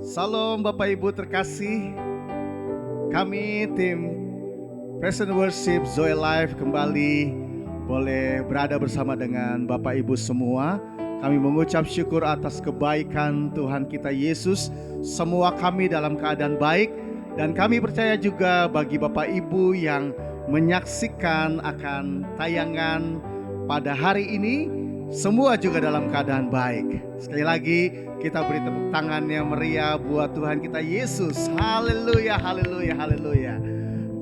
Salam Bapak Ibu terkasih. Kami tim Present Worship Zoe Life kembali boleh berada bersama dengan Bapak Ibu semua. Kami mengucap syukur atas kebaikan Tuhan kita Yesus. Semua kami dalam keadaan baik. Dan kami percaya juga bagi Bapak Ibu yang menyaksikan akan tayangan pada hari ini, semua juga dalam keadaan baik. Sekali lagi kita beri tepuk tangan yang meriah buat Tuhan kita Yesus. Haleluya, haleluya, haleluya.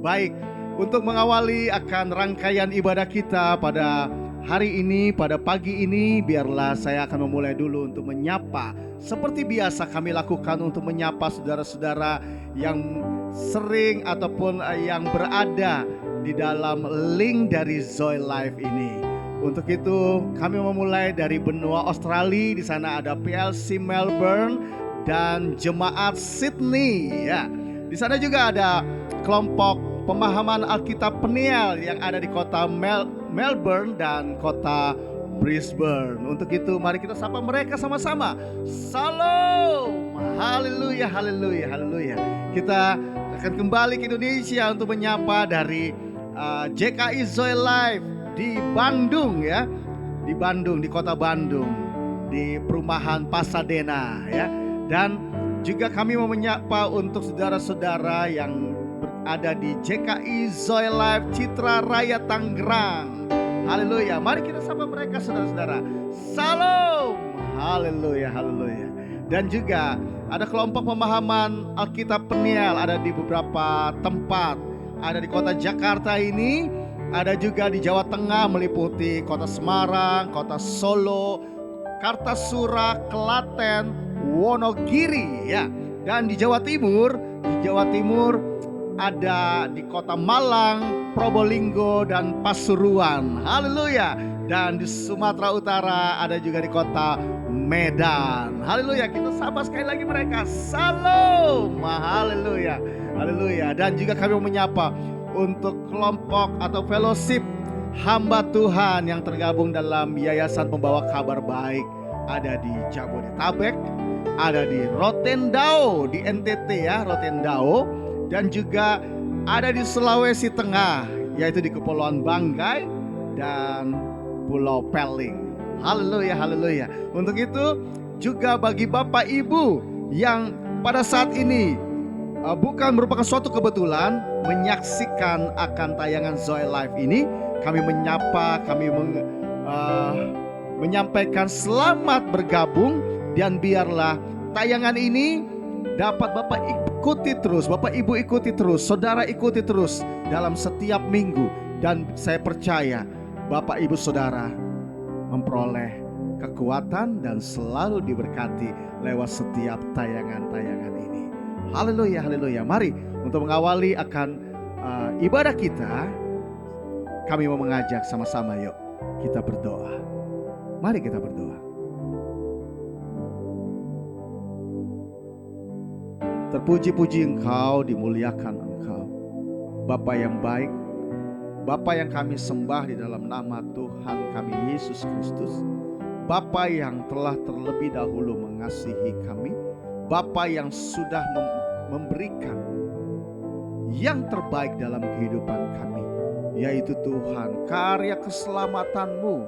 Baik, untuk mengawali akan rangkaian ibadah kita pada hari ini, pada pagi ini, biarlah saya akan memulai dulu untuk menyapa. Seperti biasa kami lakukan untuk menyapa saudara-saudara yang sering ataupun yang berada di dalam link dari Zoe Life ini. Untuk itu kami memulai dari benua Australia. Di sana ada PLC Melbourne dan Jemaat Sydney ya. Di sana juga ada kelompok pemahaman Alkitab Peniel yang ada di kota Melbourne dan kota Brisbane. Untuk itu mari kita sapa mereka sama-sama. Salam. Haleluya, haleluya, haleluya. Kita akan kembali ke Indonesia untuk menyapa dari JKI Zoe Life di Bandung ya, di Bandung, di kota Bandung, di perumahan Pasadena ya. Dan juga kami mau menyapa untuk saudara-saudara yang berada di JKI Zoe Life Citra Raya Tangerang. Haleluya, mari kita sapa mereka saudara-saudara. Salam, haleluya, haleluya. Dan juga ada kelompok pemahaman Alkitab Peniel ada di beberapa tempat. Ada di kota Jakarta ini, ada juga di Jawa Tengah meliputi kota Semarang, kota Solo, Kartasura, Klaten, Wonogiri ya. Dan di Jawa Timur ada di kota Malang, Probolinggo dan Pasuruan. Haleluya. Dan di Sumatera Utara ada juga di kota Medan. Haleluya. Kita sapa sekali lagi mereka. Salam. Haleluya. Haleluya. Dan juga kami menyapa untuk kelompok atau fellowship hamba Tuhan yang tergabung dalam Yayasan Pembawa Kabar Baik. Ada di Jabodetabek, ada di Rotendao, di NTT ya, Rotendao. Dan juga ada di Sulawesi Tengah, yaitu di Kepulauan Banggai dan Pulau Peling. Haleluya, haleluya. Untuk itu juga bagi Bapak Ibu yang pada saat ini bukan merupakan suatu kebetulan menyaksikan akan tayangan Zoe Life ini, kami menyapa, menyampaikan selamat bergabung. Dan biarlah tayangan ini dapat Bapak ikuti terus, Bapak Ibu ikuti terus, saudara ikuti terus dalam setiap minggu. Dan saya percaya Bapak Ibu saudara memperoleh kekuatan dan selalu diberkati lewat setiap tayangan-tayangan ini. Haleluya, haleluya. Mari untuk mengawali akan ibadah kita, kami mau mengajak sama-sama, yuk kita berdoa. Mari kita berdoa. Terpuji-puji Engkau, dimuliakan Engkau, Bapa yang baik, Bapa yang kami sembah di dalam nama Tuhan kami Yesus Kristus, Bapa yang telah terlebih dahulu mengasihi kami, Bapa yang sudah memberikan yang terbaik dalam kehidupan kami, yaitu Tuhan karya keselamatan-Mu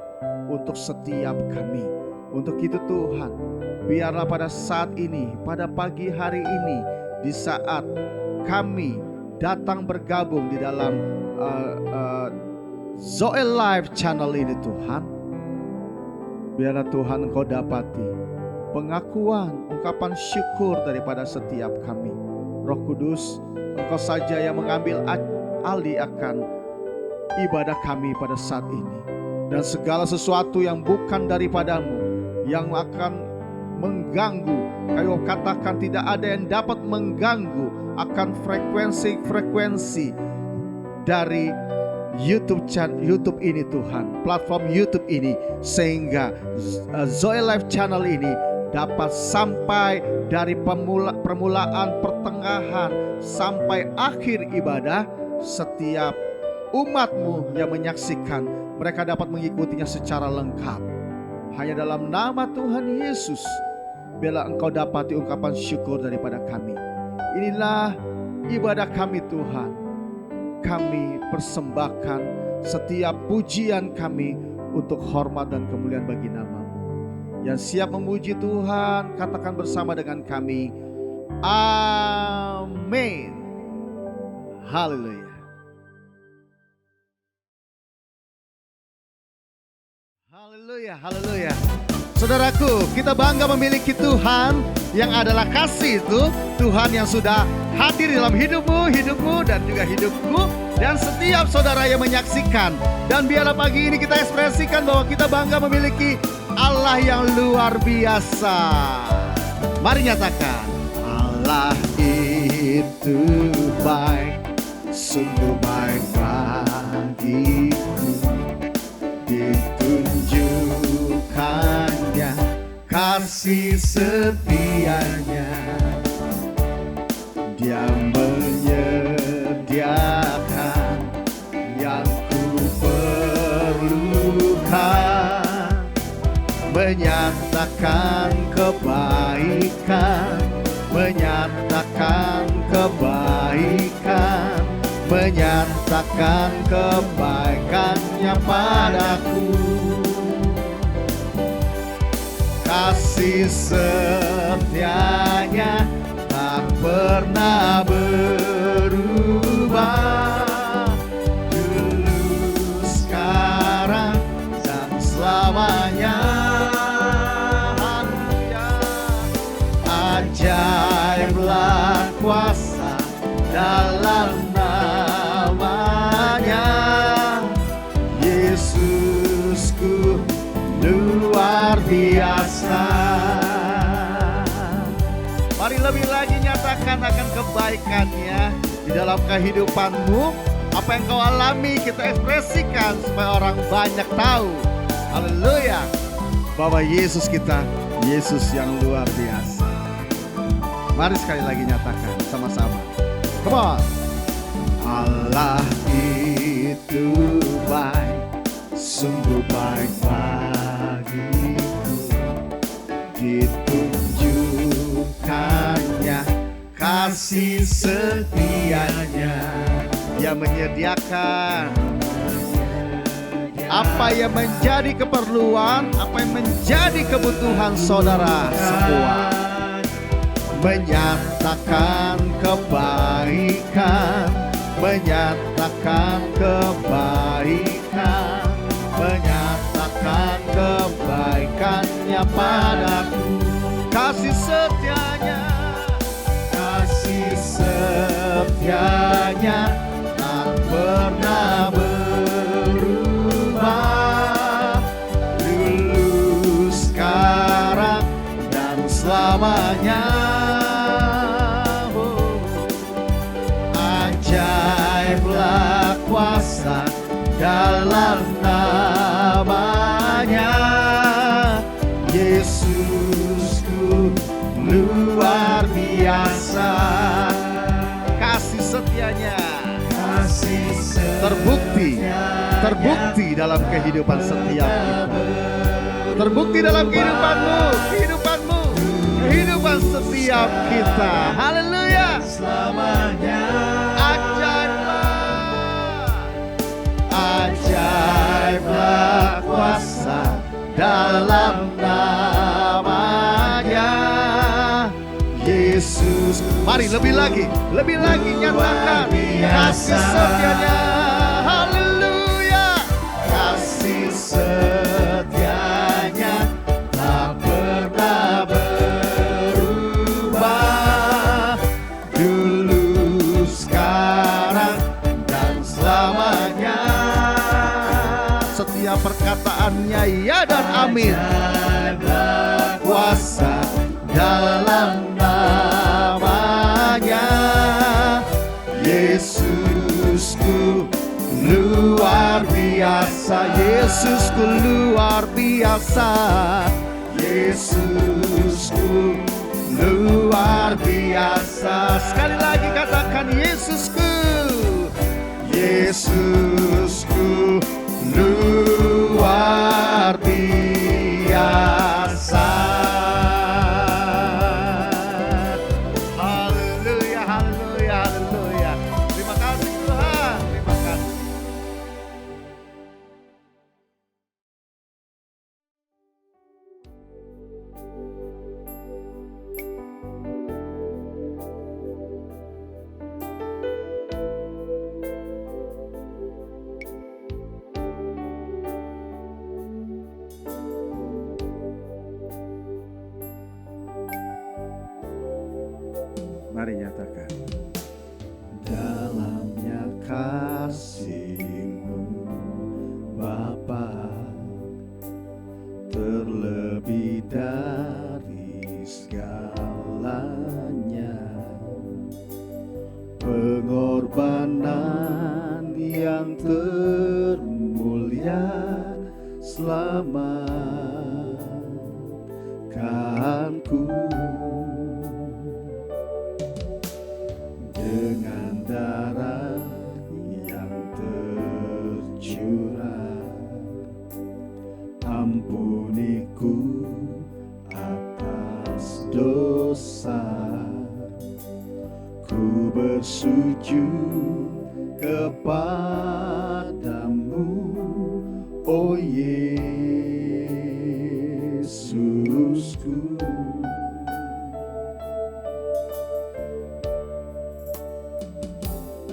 untuk setiap kami. Untuk itu Tuhan, biarlah pada saat ini, pada pagi hari ini, di saat kami datang bergabung di dalam Zoe Life channel ini Tuhan, biarlah Tuhan Engkau dapati pengakuan, ungkapan syukur daripada setiap kami. Roh Kudus, Engkau saja yang mengambil alih akan ibadah kami pada saat ini. Dan segala sesuatu yang bukan daripada-Mu, yang akan mengganggu, kayu katakan tidak ada yang dapat mengganggu akan frekuensi dari YouTube ini Tuhan, platform YouTube ini, sehingga Zoe Life channel ini dapat sampai dari permulaan, pertengahan sampai akhir ibadah. Setiap umat-Mu yang menyaksikan, mereka dapat mengikutinya secara lengkap. Hanya dalam nama Tuhan Yesus biarlah Engkau dapati ungkapan syukur daripada kami. Inilah ibadah kami Tuhan. Kami persembahkan setiap pujian kami untuk hormat dan kemuliaan bagi nama-Mu. Yang siap memuji Tuhan, katakan bersama dengan kami, amin. Haleluya. Haleluya, haleluya. Saudaraku, kita bangga memiliki Tuhan yang adalah kasih itu. Tuhan yang sudah hadir dalam hidupmu dan juga hidupku. Dan setiap saudara yang menyaksikan. Dan biarlah pagi ini kita ekspresikan bahwa kita bangga memiliki Allah yang luar biasa. Mari nyatakan, Allah itu baik, sungguh baik bagiku. Ditunjukkannya kasih setianya, Dia menyediakan yang ku perlukan, menyatakan kebaikan, menyatakan kebaikan, menyatakan kebaikannya padaku. Kasih setianya tak pernah berubah, dulu, sekarang, dan selamanya. Ajaiblah kuasa dalam namanya, Yesusku luar biasa. Mari lebih lagi nyatakan akan kebaikannya di dalam kehidupanmu. Apa yang kau alami kita ekspresikan supaya orang banyak tahu, haleluya, bahwa Yesus kita, Yesus yang luar biasa. Mari sekali lagi nyatakan sama-sama. Come on. Allah itu baik, sungguh baik bagiku. Ditunjukkannya kasih setianya, Dia menyediakan apa yang menjadi keperluan, apa yang menjadi kebutuhan saudara semua. Menyatakan kebaikan, menyatakan kebaikan, menyatakan kebaikannya padaku. Kasih setianya, kasih setianya tak pernah berubah, dulu, sekarang, dan selamanya. Ajaiblah kuasa dalam namanya, Yesusku luar biasa. Kasih setianya, kasih terbukti dalam kehidupan setiap kita. Terbukti dalam kehidupanmu, kehidupan setiap kita. Haleluya. Selamanya. Ajaiblah kuasa dalam namanya, Yesus. Mari lebih lagi nyatakan kasih setianya. Haleluya. Kasih setianya tak pernah berubah, dulu, sekarang, dan selamanya. Setiap perkataannya ya dan amin. Kuasa dalam namanya, Yesusku luar biasa. Yesusku luar biasa. Yesusku luar biasa. Sekali lagi katakan Yesusku. Yesusku luar biasa. Mari nyatakan. Dalamnya kasih-Mu Bapa, terlebih dari segalanya, pengorbanan yang termulia selamatkanku. Dengan darah yang tercurah, ampuniku atas dosa. Ku bersujud kepadamu, oh Yesusku.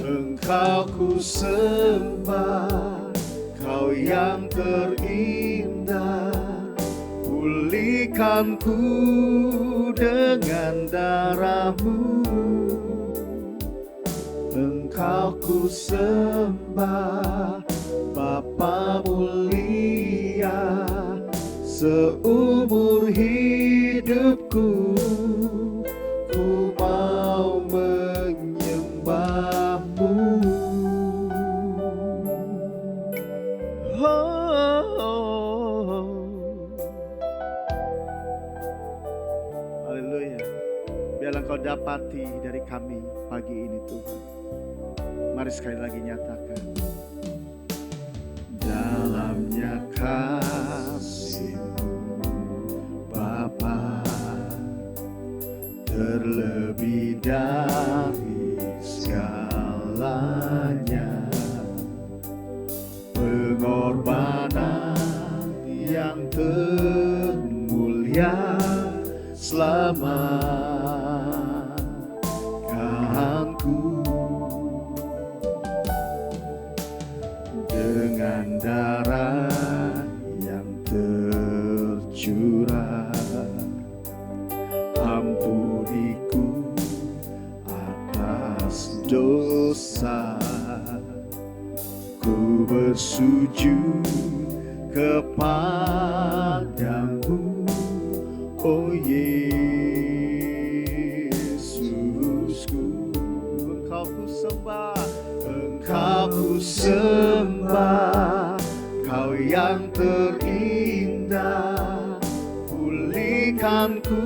Engkau ku sembah, Kau yang terindah, pulihkanku dengan darah-Mu. Engkau ku sembah, Bapa mulia, seumur hidupku ku mau menyembah-Mu. Haleluya. Biarlah Kau dapati dari kami pagi ini Tuhan. Mari sekali lagi nyatakan. Dalamnya kasih-Mu Bapa, terlebih dari segalanya, pengorbanan yang termulia selamatkanku. Dengan darah yang tercurah, ampuniku atas dosa. Ku bersujud kepadamu, oh Yesusku. Engkau ku sembah, Engkau ku sembah, Kau yang terindah, pulihkanku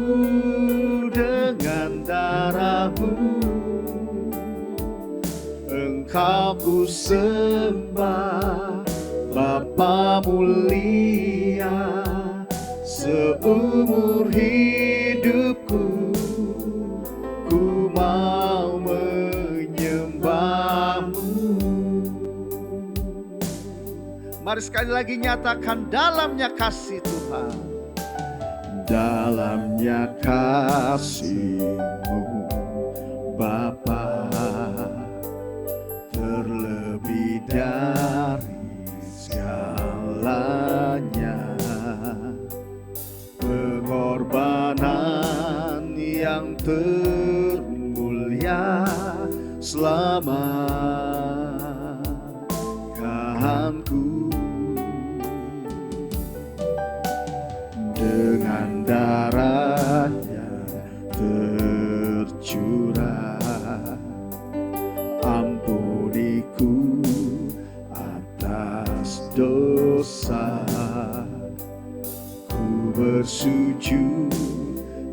dengan darah-Mu. Engkau ku sembah, Bapa mulia, seumur hidupku ku mau menyembah-Mu. Mari sekali lagi nyatakan, dalamnya kasih Tuhan. Dalamnya kasih-Mu Bapa, terlebih dari segalanya, pengorbanan yang termulia selamatkanku. Dengan darahnya tercurah, ampuniku atas dosa. Ku bersujud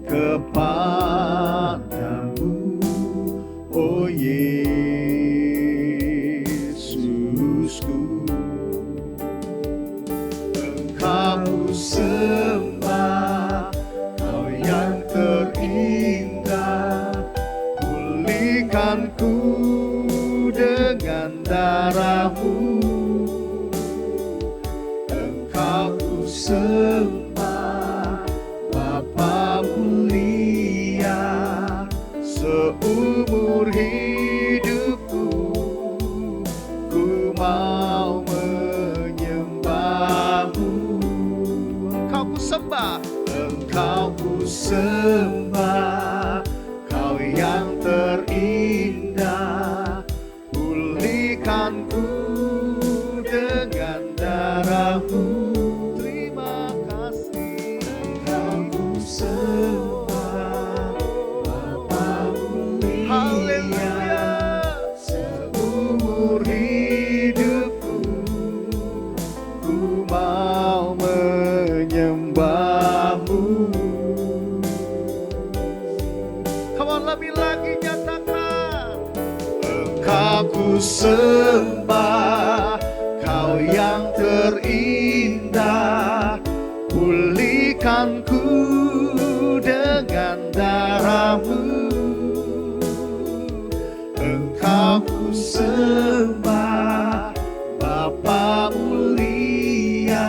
kepadamu, oh Yesusku. Engkau ku sembah, Kau yang terindah, pulihkanku dengan darah-Mu. Engkau ku sembah, Bapa mulia, seumur hidupku ku mau menyembah-Mu. Engkau ku sembah, Engkau ku sembah, Kau yang terindah, pulihkanku dengan darah-Mu. Terima kasih, Engkau ku sembah, Bapa mulia. Haleluya. Seumur hidupku ku mau menyembah-Mu. Come on, lebih lagi nyatakan. Engkau ku sembah, Kau yang terindah, pulihkanku dengan darah-Mu. Engkau ku sembah, Bapa mulia.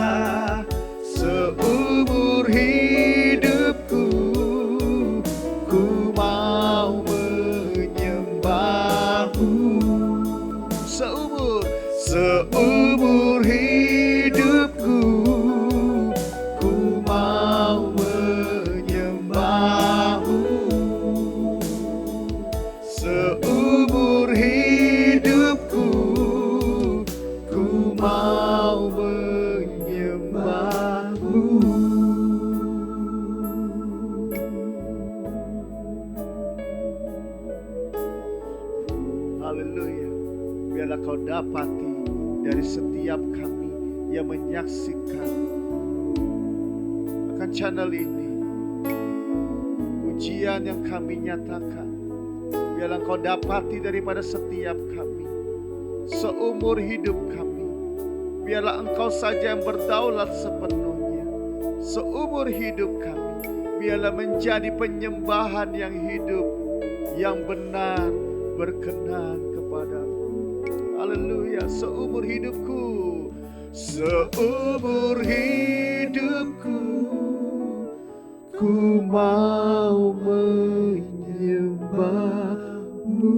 Seumur hidupku ku mau menyembah-Mu. Seumur hidupku ku mau menyembah-Mu. Seumur hidupku ku mau menyembah-Mu. Haleluya. Biarlah Kau dapati dari setiap kami yang menyaksikan akan channel ini, pujian yang kami nyatakan, biarlah Kau dapati daripada setiap kami, seumur hidup kami. Biarlah Engkau saja yang berdaulat sepenuhnya. Seumur hidup kami, biarlah menjadi penyembahan yang hidup, yang benar, berkenan kepadamu. Haleluya. Seumur hidupku, seumur hidupku ku mau menyembah-Mu.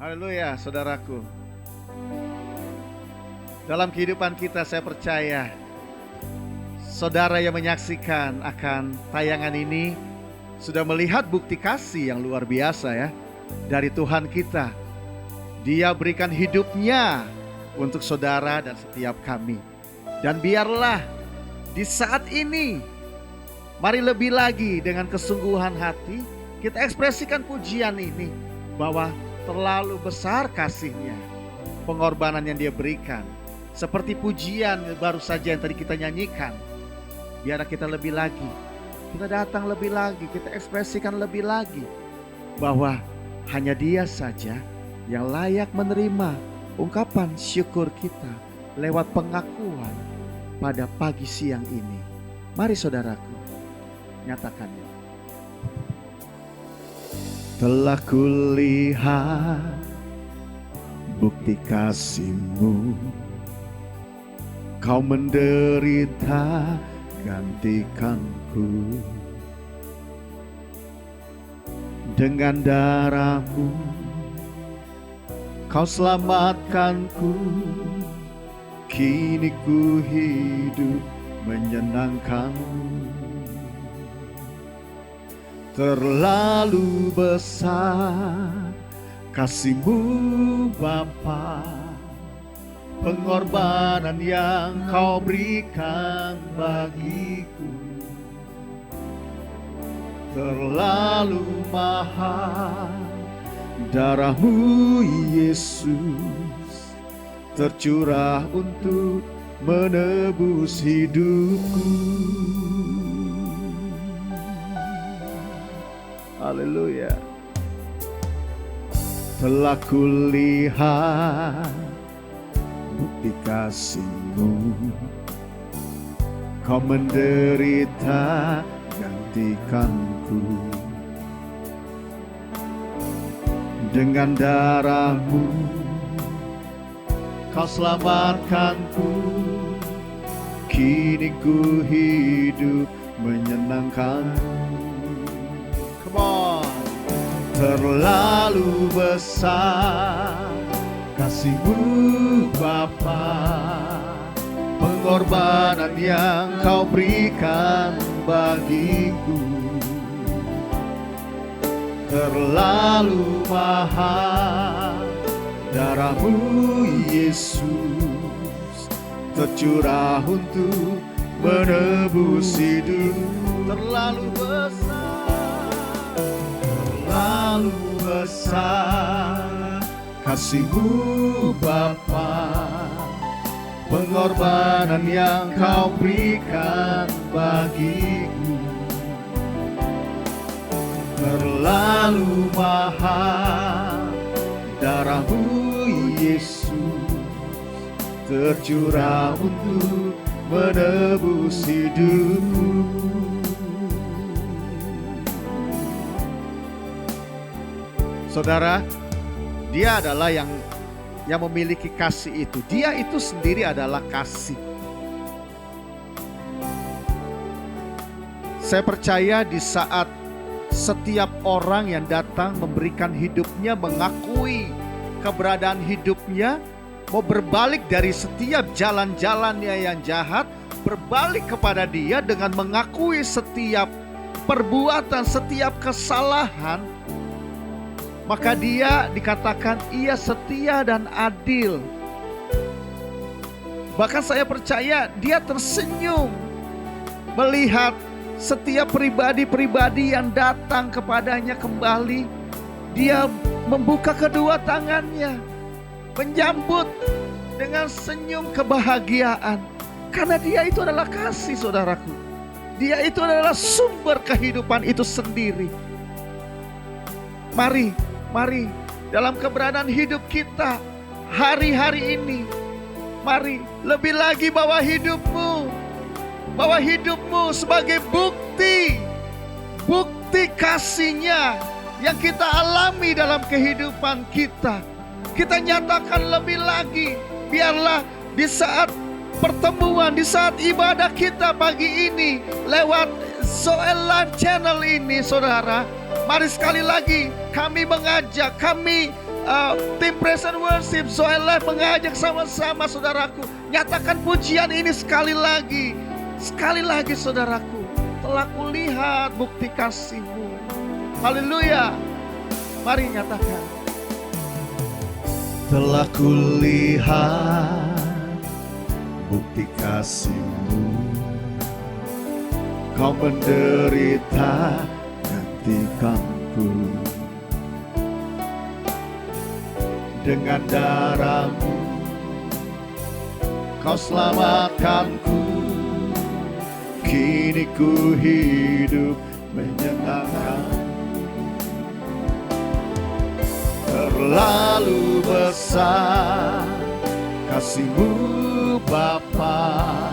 Haleluya, saudaraku. Dalam kehidupan kita, saya percaya saudara yang menyaksikan akan tayangan ini sudah melihat bukti kasih yang luar biasa ya dari Tuhan kita. Dia berikan hidupnya untuk saudara dan setiap kami. Dan biarlah di saat ini, mari lebih lagi dengan kesungguhan hati kita ekspresikan pujian ini, bahwa terlalu besar kasih-Nya, pengorbanan yang Dia berikan. Seperti pujian baru saja yang tadi kita nyanyikan. Biarlah kita lebih lagi, kita datang lebih lagi, kita ekspresikan lebih lagi bahwa hanya Dia saja yang layak menerima ungkapan syukur kita lewat pengakuan pada pagi siang ini. Mari saudaraku, nyatakannya. Telah kulihat bukti kasih-Mu, Kau menderita gantikanku. Dengan darah-Mu Kau selamatkanku. Kini ku hidup menyenangkan-Mu. Terlalu besar kasih-Mu Bapa, pengorbanan yang Kau berikan bagiku. Terlalu mahal darah-Mu Yesus, tercurah untuk menebus hidupku. Haleluya. Telah kulihat bukti kasih-Mu, Kau menderita gantikanku. Dengan darah-Mu Kau selamatkanku. Kini ku hidup menyenangkan-Mu. Come on. Terlalu besar kasih-Mu Bapa, pengorbanan yang Kau berikan bagiku. Terlalu mahal darah-Mu Yesus, tercurah untuk menebus hidup. Terlalu besar, terlalu besar kasih-Mu Bapa, pengorbanan yang Kau berikan bagiku. Terlalu mahal darah-Mu Yesus, tercurah untuk menebus hidupku. Saudara, Dia adalah yang memiliki kasih itu. Dia itu sendiri adalah kasih. Saya percaya di saat setiap orang yang datang memberikan hidupnya, mengakui keberadaan hidupnya, mau berbalik dari setiap jalan-jalannya yang jahat, berbalik kepada Dia dengan mengakui setiap perbuatan, setiap kesalahan, maka Dia dikatakan Ia setia dan adil. Bahkan saya percaya Dia tersenyum melihat setiap pribadi-pribadi yang datang kepadanya kembali. Dia membuka kedua tangannya, menyambut dengan senyum kebahagiaan. Karena Dia itu adalah kasih, saudaraku. Dia itu adalah sumber kehidupan itu sendiri. Mari dalam keberadaan hidup kita hari-hari ini, mari lebih lagi bawa hidupmu sebagai bukti kasih-Nya yang kita alami dalam kehidupan kita. Kita nyatakan lebih lagi. Biarlah di saat pertemuan, di saat ibadah kita pagi ini lewat Zoe Live Channel ini, saudara, mari sekali lagi kami mengajak, tim Praise and Worship Zoe Live mengajak sama-sama, saudaraku, nyatakan pujian ini sekali lagi. Sekali lagi, saudaraku, telah kulihat bukti kasih-Mu. Haleluya. Mari nyatakan. Telah kulihat bukti kasih-Mu, Kau menderita gantikanku. Dengan darah-Mu Kau selamatkanku. Kini ku hidup menyenangkan. Terlalu besar kasih-Mu Bapa,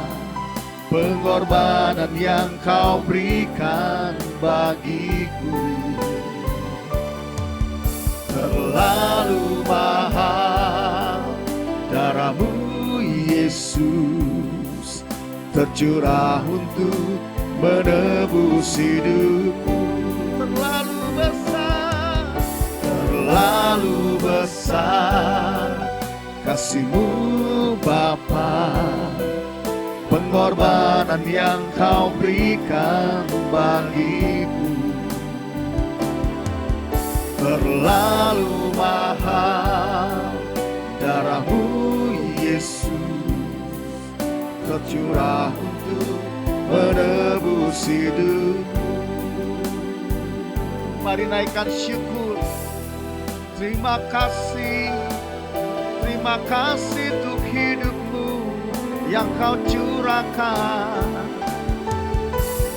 pengorbanan yang Kau berikan bagiku. Terlalu mahal darah-Mu Yesus, tercurah untuk menebus hidupku. Terlalu besar kasih-Mu Bapa, pengorbanan yang Kau berikan bagiku. Terlalu mahal darah-Mu Yesus, tercurah untuk menebus hidupku. Mari naikkan syukur. Terima kasih untuk hidupmu yang Kau curahkan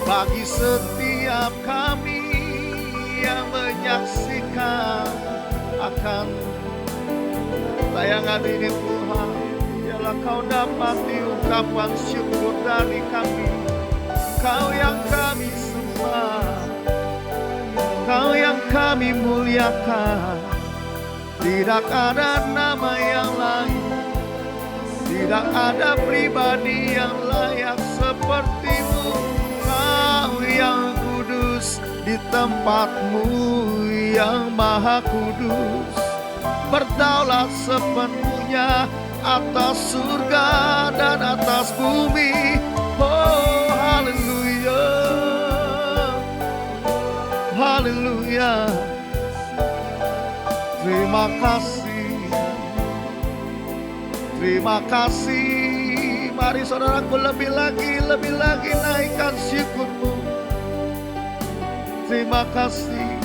bagi setiap kami yang menyaksikan akan tayangan ini. Tuhan, biarlah Kau dapat diungkapkan syukur dari kami. Kau yang kami sembah, Kau yang kami muliakan. Tidak ada nama yang lain, tidak ada pribadi yang layak seperti-Mu. Kau yang kudus di tempat-Mu yang maha kudus, berdaulat sepenuhnya atas surga dan atas bumi. Oh haleluya, haleluya. Terima kasih, terima kasih. Mari saudaraku lebih lagi naikkan syukur-Mu. Terima kasih.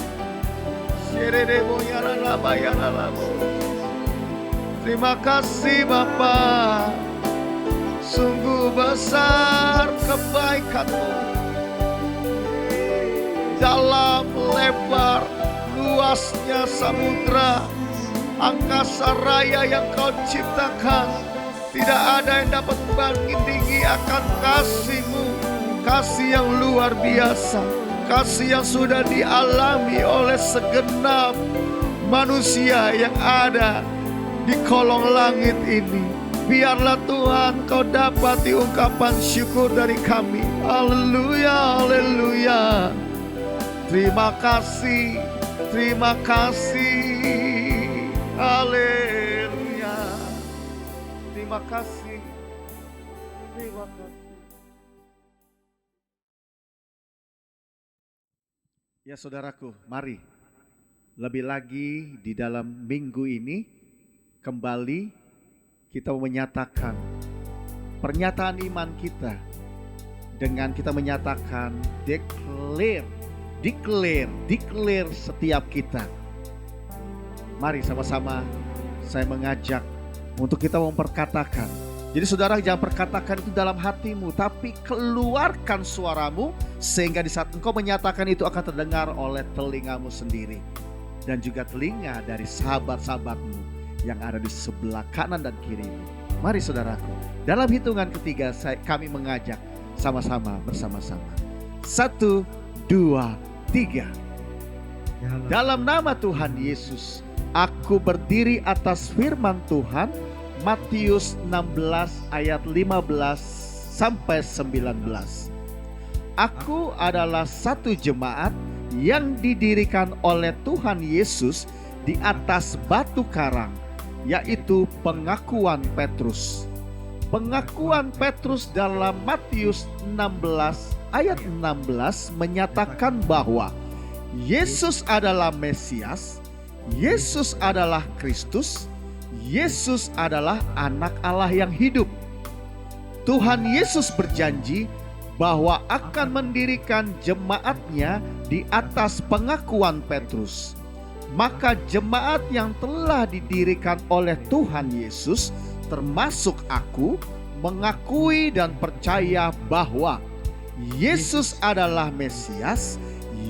Terima kasih Bapa, sungguh besar kebaikan-Mu. Dalam lebar luasnya samudra, angkasa raya yang Kau ciptakan, tidak ada yang dapat membandingi akan kasih-Mu. Kasih yang luar biasa, kasih yang sudah dialami oleh segenap manusia yang ada di kolong langit ini. Biarlah Tuhan Kau dapati ungkapan syukur dari kami. Haleluya, haleluya. Terima kasih, terima kasih. Haleluya. Terima kasih, terima kasih. Ya saudaraku, mari lebih lagi di dalam minggu ini kembali kita menyatakan pernyataan iman kita dengan kita menyatakan declare setiap kita. Mari sama-sama saya mengajak untuk kita memperkatakan. Jadi saudara jangan perkatakan itu dalam hatimu, tapi keluarkan suaramu sehingga di saat engkau menyatakan itu akan terdengar oleh telingamu sendiri dan juga telinga dari sahabat-sahabatmu yang ada di sebelah kanan dan kirimu. Mari saudaraku, dalam hitungan ketiga kami mengajak sama-sama bersama-sama. 1, 2, 3. Dalam nama Tuhan Yesus, aku berdiri atas firman Tuhan. Matius 16 ayat 15 sampai 19. Aku adalah satu jemaat yang didirikan oleh Tuhan Yesus di atas batu karang, yaitu pengakuan Petrus. Pengakuan Petrus dalam Matius 16 ayat 16 menyatakan bahwa Yesus adalah Mesias, Yesus adalah Kristus, Yesus adalah anak Allah yang hidup. Tuhan Yesus berjanji bahwa akan mendirikan jemaatnya di atas pengakuan Petrus. Maka jemaat yang telah didirikan oleh Tuhan Yesus, termasuk aku, mengakui dan percaya bahwa Yesus adalah Mesias,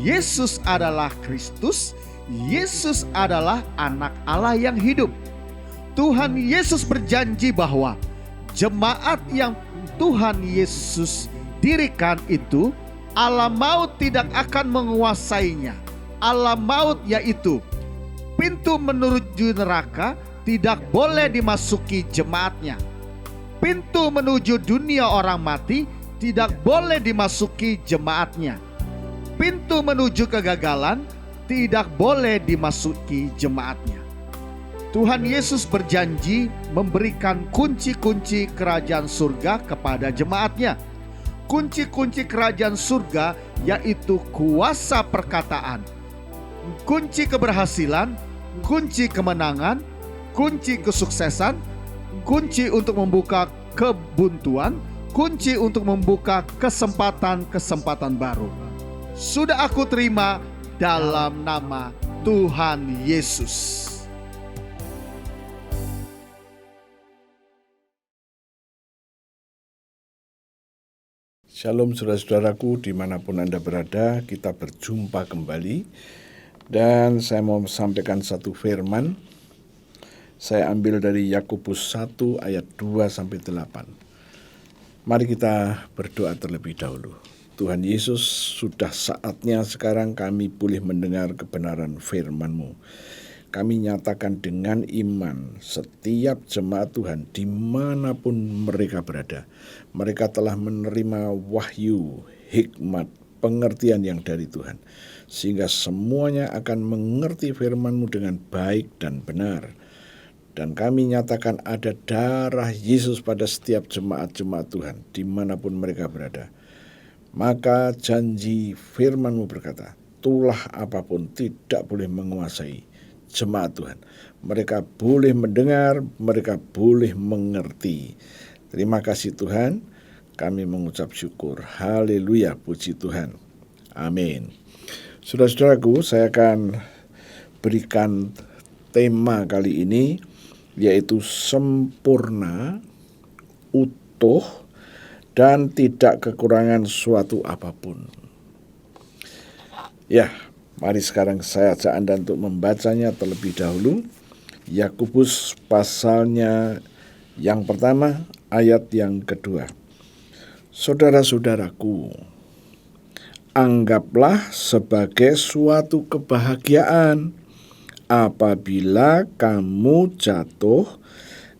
Yesus adalah Kristus, Yesus adalah anak Allah yang hidup. Tuhan Yesus berjanji bahwa jemaat yang Tuhan Yesus dirikan itu, alam maut tidak akan menguasainya. Alam maut yaitu pintu menuju neraka tidak boleh dimasuki jemaatnya. Pintu menuju dunia orang mati tidak boleh dimasuki jemaatnya. Pintu menuju kegagalan tidak boleh dimasuki jemaatnya. Tuhan Yesus berjanji memberikan kunci-kunci kerajaan surga kepada jemaatnya. Kunci-kunci kerajaan surga yaitu kuasa perkataan, kunci keberhasilan, kunci kemenangan, kunci kesuksesan, kunci untuk membuka kebuntuan, kunci untuk membuka kesempatan-kesempatan baru. Sudah aku terima dalam nama Tuhan Yesus. Shalom saudara-saudaraku dimanapun Anda berada, kita berjumpa kembali. Dan saya mau sampaikan satu firman. Saya ambil dari Yakobus 1 ayat 2-8. Mari kita berdoa terlebih dahulu. Tuhan Yesus, sudah saatnya sekarang kami boleh mendengar kebenaran firman-Mu. Kami nyatakan dengan iman setiap jemaat Tuhan dimanapun mereka berada. Mereka telah menerima wahyu, hikmat, pengertian yang dari Tuhan, sehingga semuanya akan mengerti firman-Mu dengan baik dan benar. Dan kami nyatakan ada darah Yesus pada setiap jemaat-jemaat Tuhan, dimanapun mereka berada. Maka janji firman-Mu berkata, tulah apapun tidak boleh menguasai jemaat Tuhan. Mereka boleh mendengar, mereka boleh mengerti. Terima kasih Tuhan, kami mengucap syukur. Haleluya, puji Tuhan. Amin. Saudara-saudaraku, saya akan berikan tema kali ini, yaitu sempurna, utuh, dan tidak kekurangan suatu apapun. Ya, mari sekarang saya ajak Anda untuk membacanya terlebih dahulu. Yakobus pasalnya yang pertama, ayat yang kedua. Saudara-saudaraku, anggaplah sebagai suatu kebahagiaan apabila kamu jatuh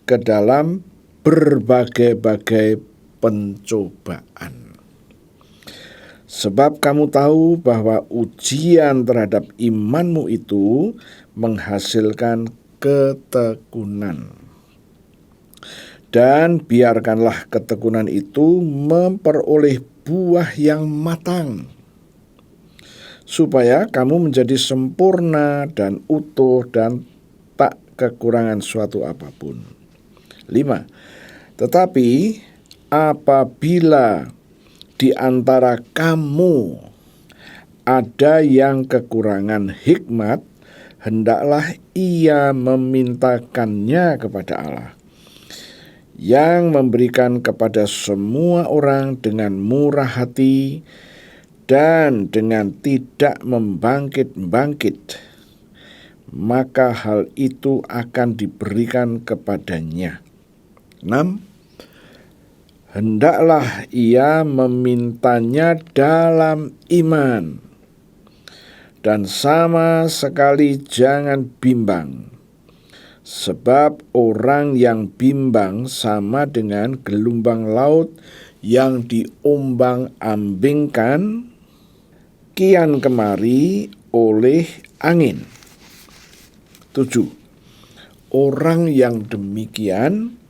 ke dalam berbagai-bagai pencobaan. Sebab kamu tahu bahwa ujian terhadap imanmu itu menghasilkan ketekunan. Dan biarkanlah ketekunan itu memperoleh buah yang matang, supaya kamu menjadi sempurna dan utuh dan tak kekurangan suatu apapun. 5. Tetapi apabila di antara kamu ada yang kekurangan hikmat, hendaklah ia memintakannya kepada Allah, yang memberikan kepada semua orang dengan murah hati dan dengan tidak membangkit-bangkit, maka hal itu akan diberikan kepadanya. 6. Hendaklah ia memintanya dalam iman, dan sama sekali jangan bimbang, sebab orang yang bimbang sama dengan gelombang laut yang diombang-ambingkan kian kemari oleh angin. 7. Orang yang demikian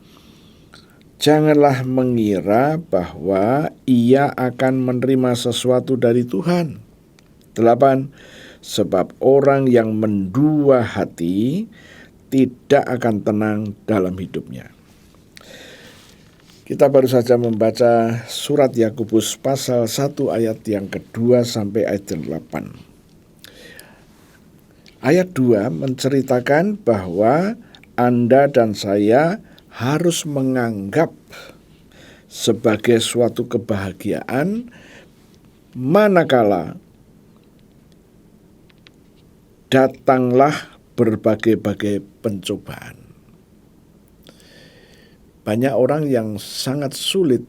janganlah mengira bahwa ia akan menerima sesuatu dari Tuhan. 8. Sebab orang yang mendua hati tidak akan tenang dalam hidupnya. Kita baru saja membaca surat Yakobus pasal 1 ayat yang kedua sampai ayat yang 8. Ayat 2 menceritakan bahwa Anda dan saya harus menganggap sebagai suatu kebahagiaan manakala datanglah berbagai-bagai pencobaan. Banyak orang yang sangat sulit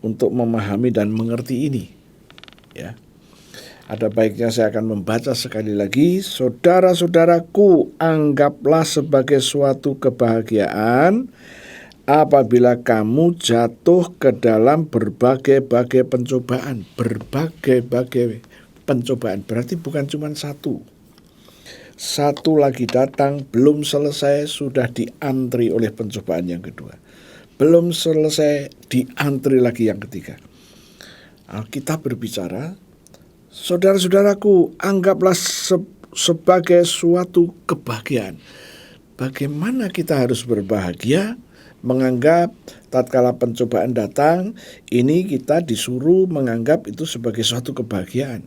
untuk memahami dan mengerti ini. Ya. Ada baiknya saya akan membaca sekali lagi. Saudara-saudaraku, anggaplah sebagai suatu kebahagiaan apabila kamu jatuh ke dalam berbagai-bagai pencobaan. Berbagai-bagai pencobaan, berarti bukan cuma satu. Satu lagi datang, belum selesai, sudah diantri oleh pencobaan yang kedua. Belum selesai, diantri lagi yang ketiga. Alkitab berbicara, saudara-saudaraku, anggaplah sebagai suatu kebahagiaan. Bagaimana kita harus berbahagia, menganggap tatkala pencobaan datang, ini kita disuruh menganggap itu sebagai suatu kebahagiaan.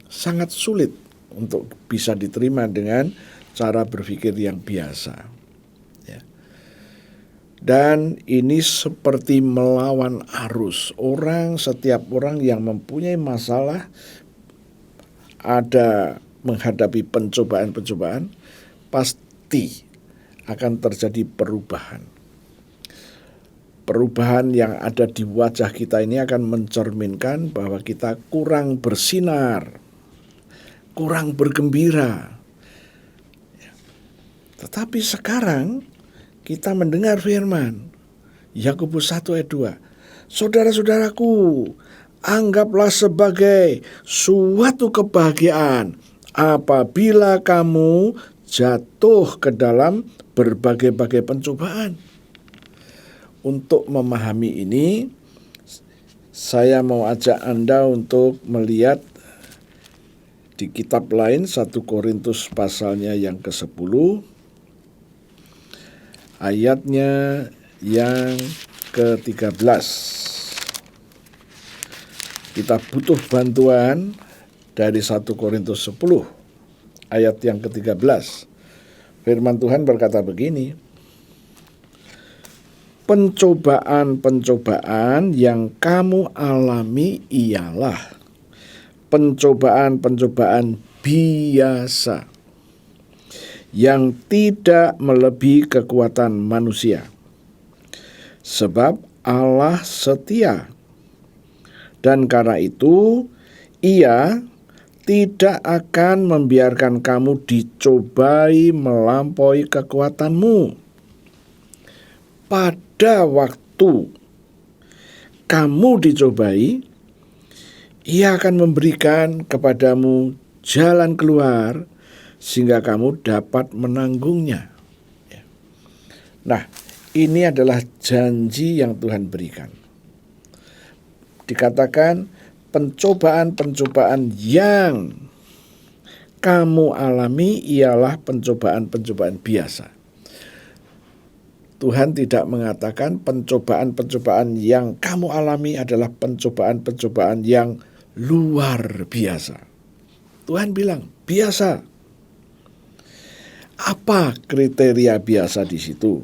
Sangat sulit untuk bisa diterima dengan cara berpikir yang biasa. Ya. Dan ini seperti melawan arus. Setiap orang yang mempunyai masalah, ada menghadapi pencobaan-pencobaan, pasti akan terjadi perubahan. Perubahan yang ada di wajah kita ini akan mencerminkan bahwa kita kurang bersinar, kurang bergembira. Tetapi sekarang kita mendengar firman Yakobus 1 ayat 2. Saudara-saudaraku, anggaplah sebagai suatu kebahagiaan apabila kamu jatuh ke dalam berbagai-bagai pencobaan. Untuk memahami ini, saya mau ajak Anda untuk melihat di kitab lain, 1 Korintus pasalnya yang ke-10, ayatnya yang ke-13. Kita butuh bantuan dari 1 Korintus 10, ayat yang ke-13. Firman Tuhan berkata begini, pencobaan-pencobaan yang kamu alami ialah pencobaan-pencobaan biasa yang tidak melebihi kekuatan manusia. Sebab Allah setia, dan karena itu Ia tidak akan membiarkan kamu dicobai melampaui kekuatanmu. Pada waktu kamu dicobai, Ia akan memberikan kepadamu jalan keluar sehingga kamu dapat menanggungnya. Nah, ini adalah janji yang Tuhan berikan. Dikatakan pencobaan-pencobaan yang kamu alami ialah pencobaan-pencobaan biasa. Tuhan tidak mengatakan pencobaan-pencobaan yang kamu alami adalah pencobaan-pencobaan yang luar biasa. Tuhan bilang biasa. Apa kriteria biasa di situ?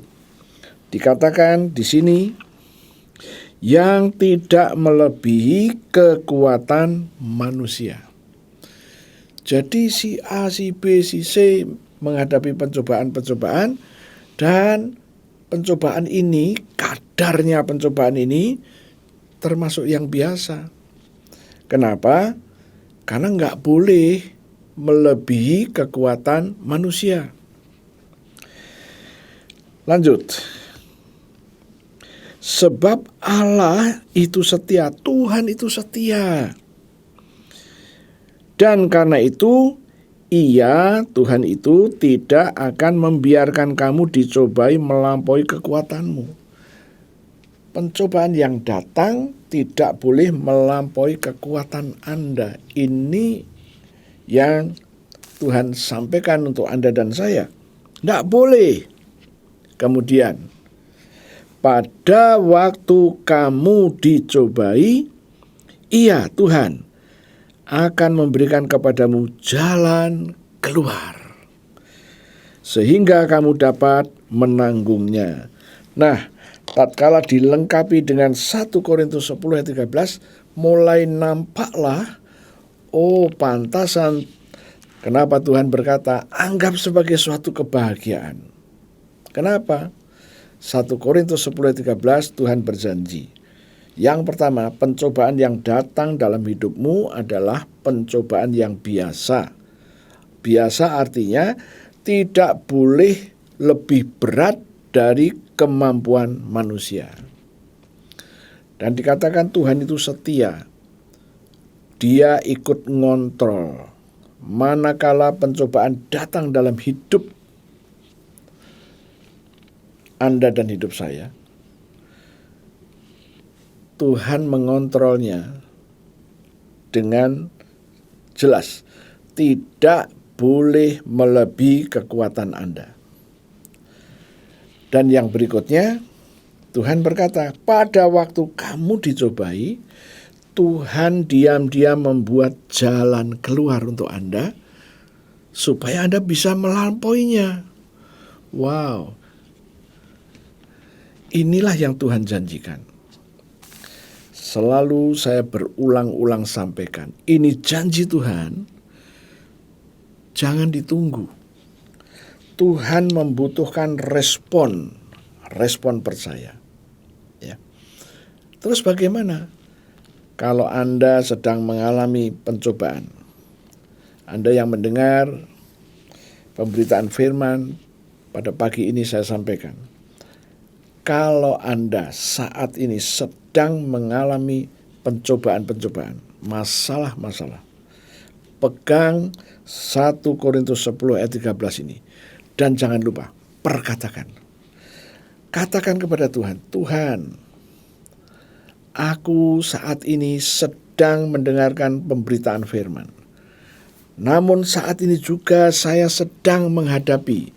Dikatakan di sini yang tidak melebihi kekuatan manusia. Jadi si A, si B, si C menghadapi pencobaan-pencobaan, dan pencobaan ini, kadarnya pencobaan ini termasuk yang biasa. Kenapa? Karena nggak boleh melebihi kekuatan manusia. Lanjut. Sebab Allah itu setia, Tuhan itu setia. Dan karena itu, Tuhan itu tidak akan membiarkan kamu dicobai melampaui kekuatanmu. Pencobaan yang datang tidak boleh melampaui kekuatan Anda. Ini yang Tuhan sampaikan untuk Anda dan saya. Tidak boleh. Kemudian, pada waktu kamu dicobai, Ia, Tuhan, akan memberikan kepadamu jalan keluar, sehingga kamu dapat menanggungnya. Nah, tatkala dilengkapi dengan 1 Korintus 10 ayat 13, mulai nampaklah, pantasan kenapa Tuhan berkata, anggap sebagai suatu kebahagiaan. Kenapa? 1 Korintus 10 ayat 13, Tuhan berjanji. Yang pertama, pencobaan yang datang dalam hidupmu adalah pencobaan yang biasa. Biasa artinya tidak boleh lebih berat dari kemampuan manusia. Dan dikatakan Tuhan itu setia. Dia ikut ngontrol. Manakala pencobaan datang dalam hidup Anda dan hidup saya, Tuhan mengontrolnya dengan jelas. Tidak boleh melebihi kekuatan Anda. Dan yang berikutnya, Tuhan berkata, pada waktu kamu dicobai, Tuhan diam-diam membuat jalan keluar untuk Anda, supaya Anda bisa melampauinya. Wow. Inilah yang Tuhan janjikan. Selalu saya berulang-ulang sampaikan, ini janji Tuhan, jangan ditunggu. Tuhan membutuhkan respon percaya. Ya. Terus bagaimana? Kalau Anda sedang mengalami pencobaan, Anda yang mendengar pemberitaan firman pada pagi ini saya sampaikan, kalau Anda saat ini sedang mengalami pencobaan-pencobaan, masalah-masalah. Pegang 1 Korintus 10 ayat 13 ini. Dan jangan lupa, perkatakan. Katakan kepada Tuhan, Tuhan, aku saat ini sedang mendengarkan pemberitaan firman. Namun saat ini juga saya sedang menghadapi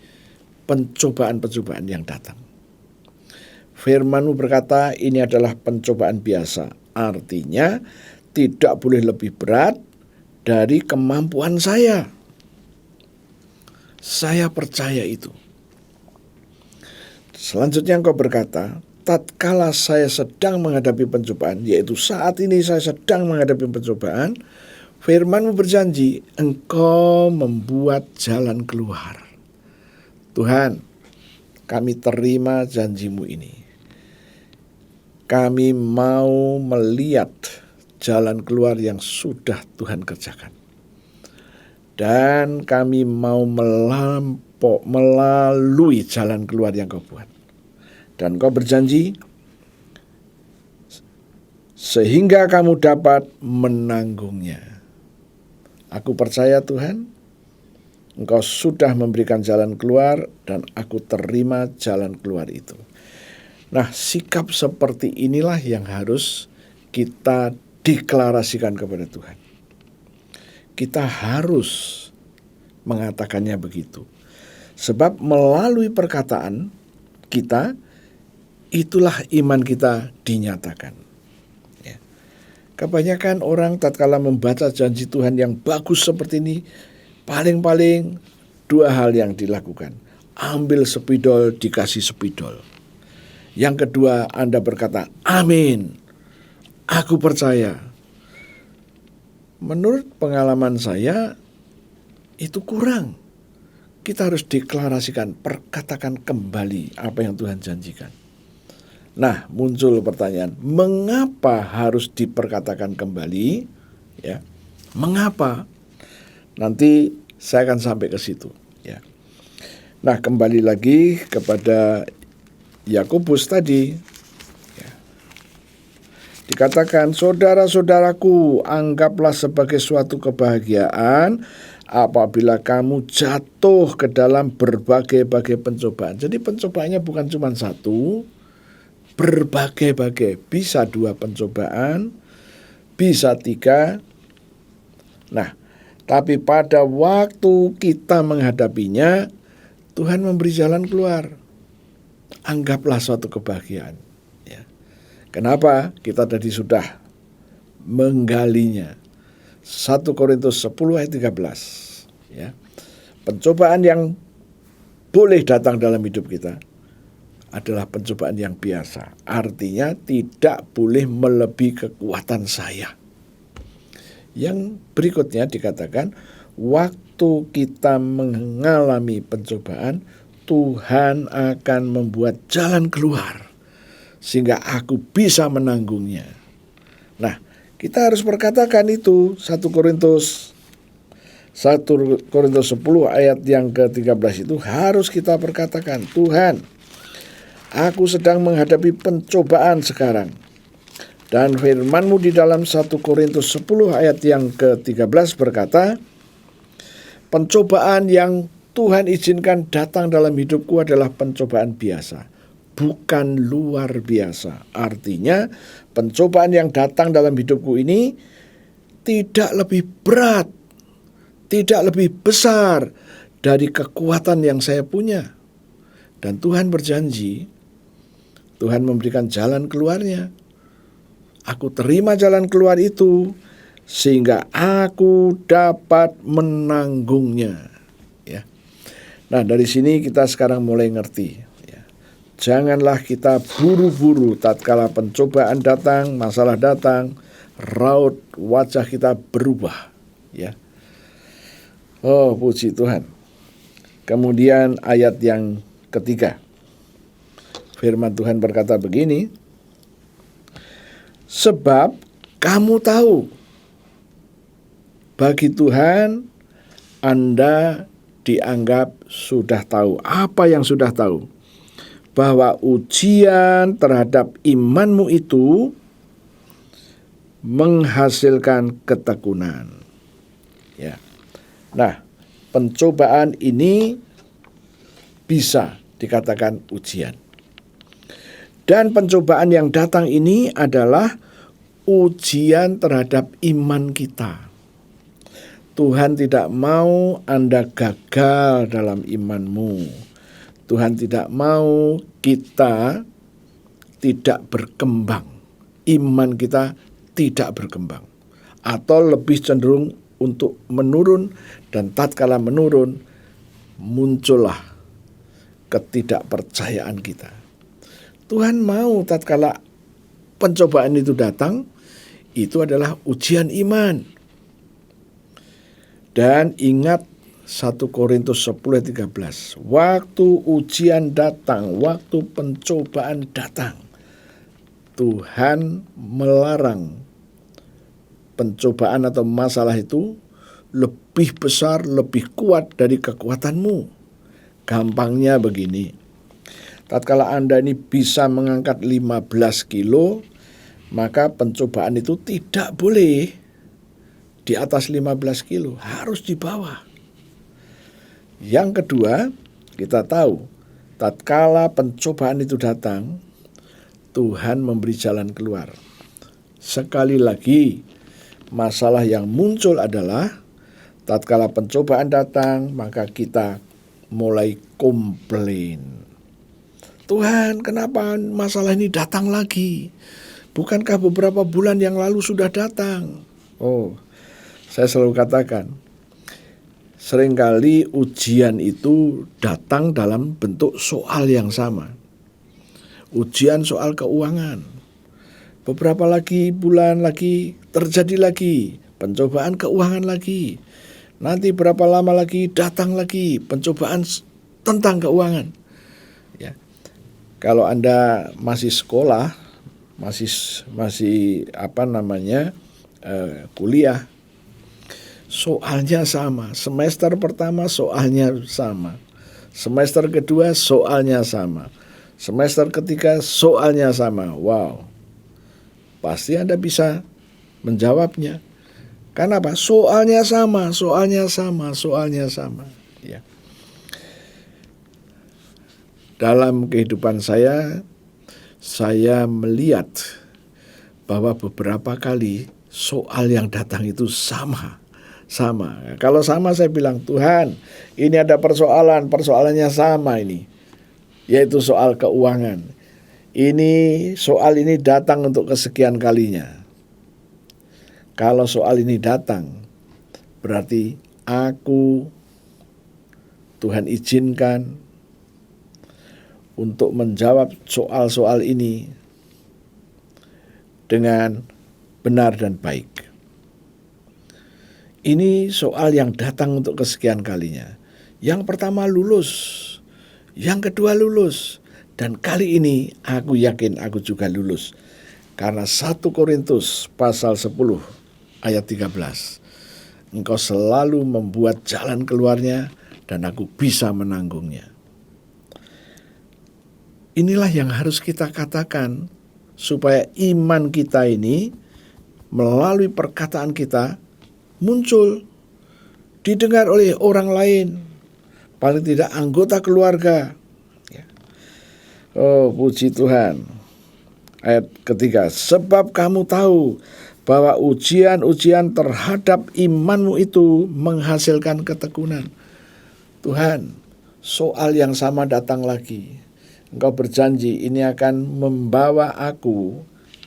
pencobaan-pencobaan yang datang. Firman-Mu berkata ini adalah pencobaan biasa. Artinya tidak boleh lebih berat dari kemampuan saya. Saya percaya itu. Selanjutnya Engkau berkata, tatkala saya sedang menghadapi pencobaan, yaitu saat ini saya sedang menghadapi pencobaan, firman-Mu berjanji, Engkau membuat jalan keluar. Tuhan, kami terima janji-Mu ini. Kami mau melihat jalan keluar yang sudah Tuhan kerjakan. Dan kami mau melalui jalan keluar yang Kau buat. Dan Kau berjanji, sehingga kamu dapat menanggungnya. Aku percaya Tuhan, Engkau sudah memberikan jalan keluar dan aku terima jalan keluar itu. Nah, sikap seperti inilah yang harus kita deklarasikan kepada Tuhan. Kita harus mengatakannya begitu. Sebab melalui perkataan kita, itulah iman kita dinyatakan. Ya. Kebanyakan orang tatkala membaca janji Tuhan yang bagus seperti ini, paling-paling 2 hal yang dilakukan. Ambil spidol, dikasih spidol. Yang kedua, Anda berkata, amin, aku percaya. Menurut pengalaman saya, itu kurang. Kita harus deklarasikan, perkatakan kembali apa yang Tuhan janjikan. Nah, muncul pertanyaan, mengapa harus diperkatakan kembali? Ya, mengapa? Nanti saya akan sampai ke situ. Ya. Nah, kembali lagi kepada Yakobus tadi. Ya. Dikatakan, saudara-saudaraku, anggaplah sebagai suatu kebahagiaan apabila kamu jatuh ke dalam berbagai-bagai pencobaan. Jadi pencobaannya bukan cuma satu, berbagai-bagai. Bisa 2 pencobaan, bisa 3. Nah, tapi pada waktu kita menghadapinya, Tuhan memberi jalan keluar. Anggaplah suatu kebahagiaan. Ya. Kenapa? Kita tadi sudah menggalinya. 1 Korintus 10 ayat 13. Ya. Pencobaan yang boleh datang dalam hidup kita adalah pencobaan yang biasa. Artinya tidak boleh melebihi kekuatan saya. Yang berikutnya dikatakan, waktu kita mengalami pencobaan, Tuhan akan membuat jalan keluar sehingga aku bisa menanggungnya. Nah, kita harus perkatakan itu. 1 Korintus 10 ayat yang ke-13 itu harus kita perkatakan, Tuhan, aku sedang menghadapi pencobaan sekarang. Dan firman-Mu di dalam 1 Korintus 10 ayat yang ke-13 berkata, pencobaan yang Tuhan izinkan datang dalam hidupku adalah pencobaan biasa, bukan luar biasa. Artinya pencobaan yang datang dalam hidupku ini tidak lebih berat, tidak lebih besar dari kekuatan yang saya punya. Dan Tuhan berjanji, Tuhan memberikan jalan keluarnya. Aku terima jalan keluar itu sehingga aku dapat menanggungnya. Ya. Nah, dari sini kita sekarang mulai ngerti. Ya. Janganlah kita buru-buru tatkala pencobaan datang, masalah datang, raut wajah kita berubah. Ya. Oh, puji Tuhan. Kemudian ayat yang ketiga. Firman Tuhan berkata begini, sebab kamu tahu, bagi Tuhan Anda dianggap sudah tahu. Apa yang sudah tahu? Bahwa ujian terhadap imanmu itu menghasilkan ketekunan. Ya. Nah, pencobaan ini bisa dikatakan ujian. Dan pencobaan yang datang ini adalah ujian terhadap iman kita. Tuhan tidak mau Anda gagal dalam imanmu. Tuhan tidak mau kita tidak berkembang. Iman kita tidak berkembang. Atau lebih cenderung untuk menurun, dan tatkala menurun, muncullah ketidakpercayaan kita. Tuhan mau tatkala pencobaan itu datang, itu adalah ujian iman. Dan ingat 1 Korintus 10:13, waktu ujian datang, waktu pencobaan datang, Tuhan melarang pencobaan atau masalah itu lebih besar, lebih kuat dari kekuatanmu. Gampangnya begini, tatkala Anda ini bisa mengangkat 15 kilo, maka pencobaan itu tidak boleh di atas 15 kilo, harus di bawah. Yang kedua, kita tahu, tatkala pencobaan itu datang, Tuhan memberi jalan keluar. Sekali lagi, masalah yang muncul adalah tatkala pencobaan datang, maka kita mulai komplain. Tuhan, kenapa masalah ini datang lagi? Bukankah beberapa bulan yang lalu sudah datang? Oh, saya selalu katakan, seringkali ujian itu datang dalam bentuk soal yang sama. Ujian soal keuangan. Beberapa bulan lagi terjadi lagi pencobaan keuangan lagi. Nanti berapa lama lagi datang lagi pencobaan tentang keuangan. Ya. Kalau Anda masih sekolah, masih kuliah, soalnya sama. Semester pertama soalnya sama. Semester kedua soalnya sama. Semester ketiga soalnya sama. Wow. Pasti Anda bisa menjawabnya. Kenapa? Soalnya sama. Ya. Dalam kehidupan saya melihat bahwa beberapa kali soal yang datang itu sama. Kalau sama saya bilang, Tuhan, ini ada persoalannya sama ini, yaitu soal keuangan. Soal ini datang untuk kesekian kalinya. Kalau soal ini datang, berarti Tuhan izinkan untuk menjawab soal-soal ini dengan benar dan baik. Ini soal yang datang untuk kesekian kalinya. Yang pertama lulus, yang kedua lulus, dan kali ini aku yakin aku juga lulus. Karena 1 Korintus pasal 10 ayat 13. Engkau selalu membuat jalan keluarnya dan aku bisa menanggungnya. Inilah yang harus kita katakan supaya iman kita ini melalui perkataan kita muncul, didengar oleh orang lain, paling tidak anggota keluarga. Oh, puji Tuhan. Ayat ketiga, sebab kamu tahu bahwa ujian-ujian terhadap imanmu itu menghasilkan ketekunan. Tuhan, soal yang sama datang lagi. Engkau berjanji ini akan membawa aku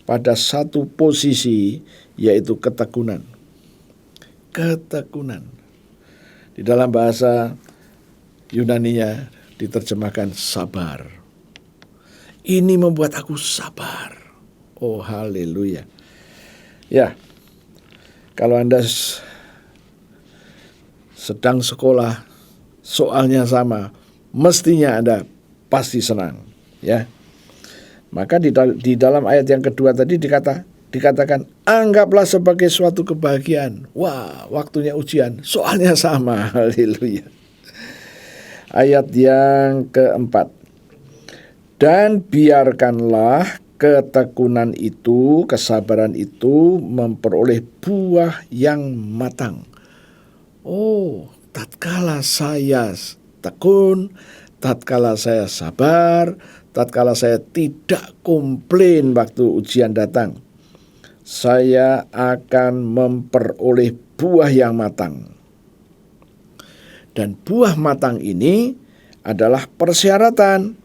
pada satu posisi, yaitu ketekunan. Ketekunan. Di dalam bahasa Yunaninya diterjemahkan sabar. Ini membuat aku sabar. Oh, haleluya. Ya, kalau Anda sedang sekolah, soalnya sama, mestinya Anda pasti senang. Ya, maka di dalam ayat yang kedua tadi dikatakan, anggaplah sebagai suatu kebahagiaan. Wah, waktunya ujian, soalnya sama. Haleluya. Ayat yang keempat. Dan biarkanlah ketekunan itu, kesabaran itu memperoleh buah yang matang. Oh, tatkala saya tekun, tatkala saya sabar, tatkala saya tidak komplain waktu ujian datang, saya akan memperoleh buah yang matang. Dan buah matang ini adalah persyaratan.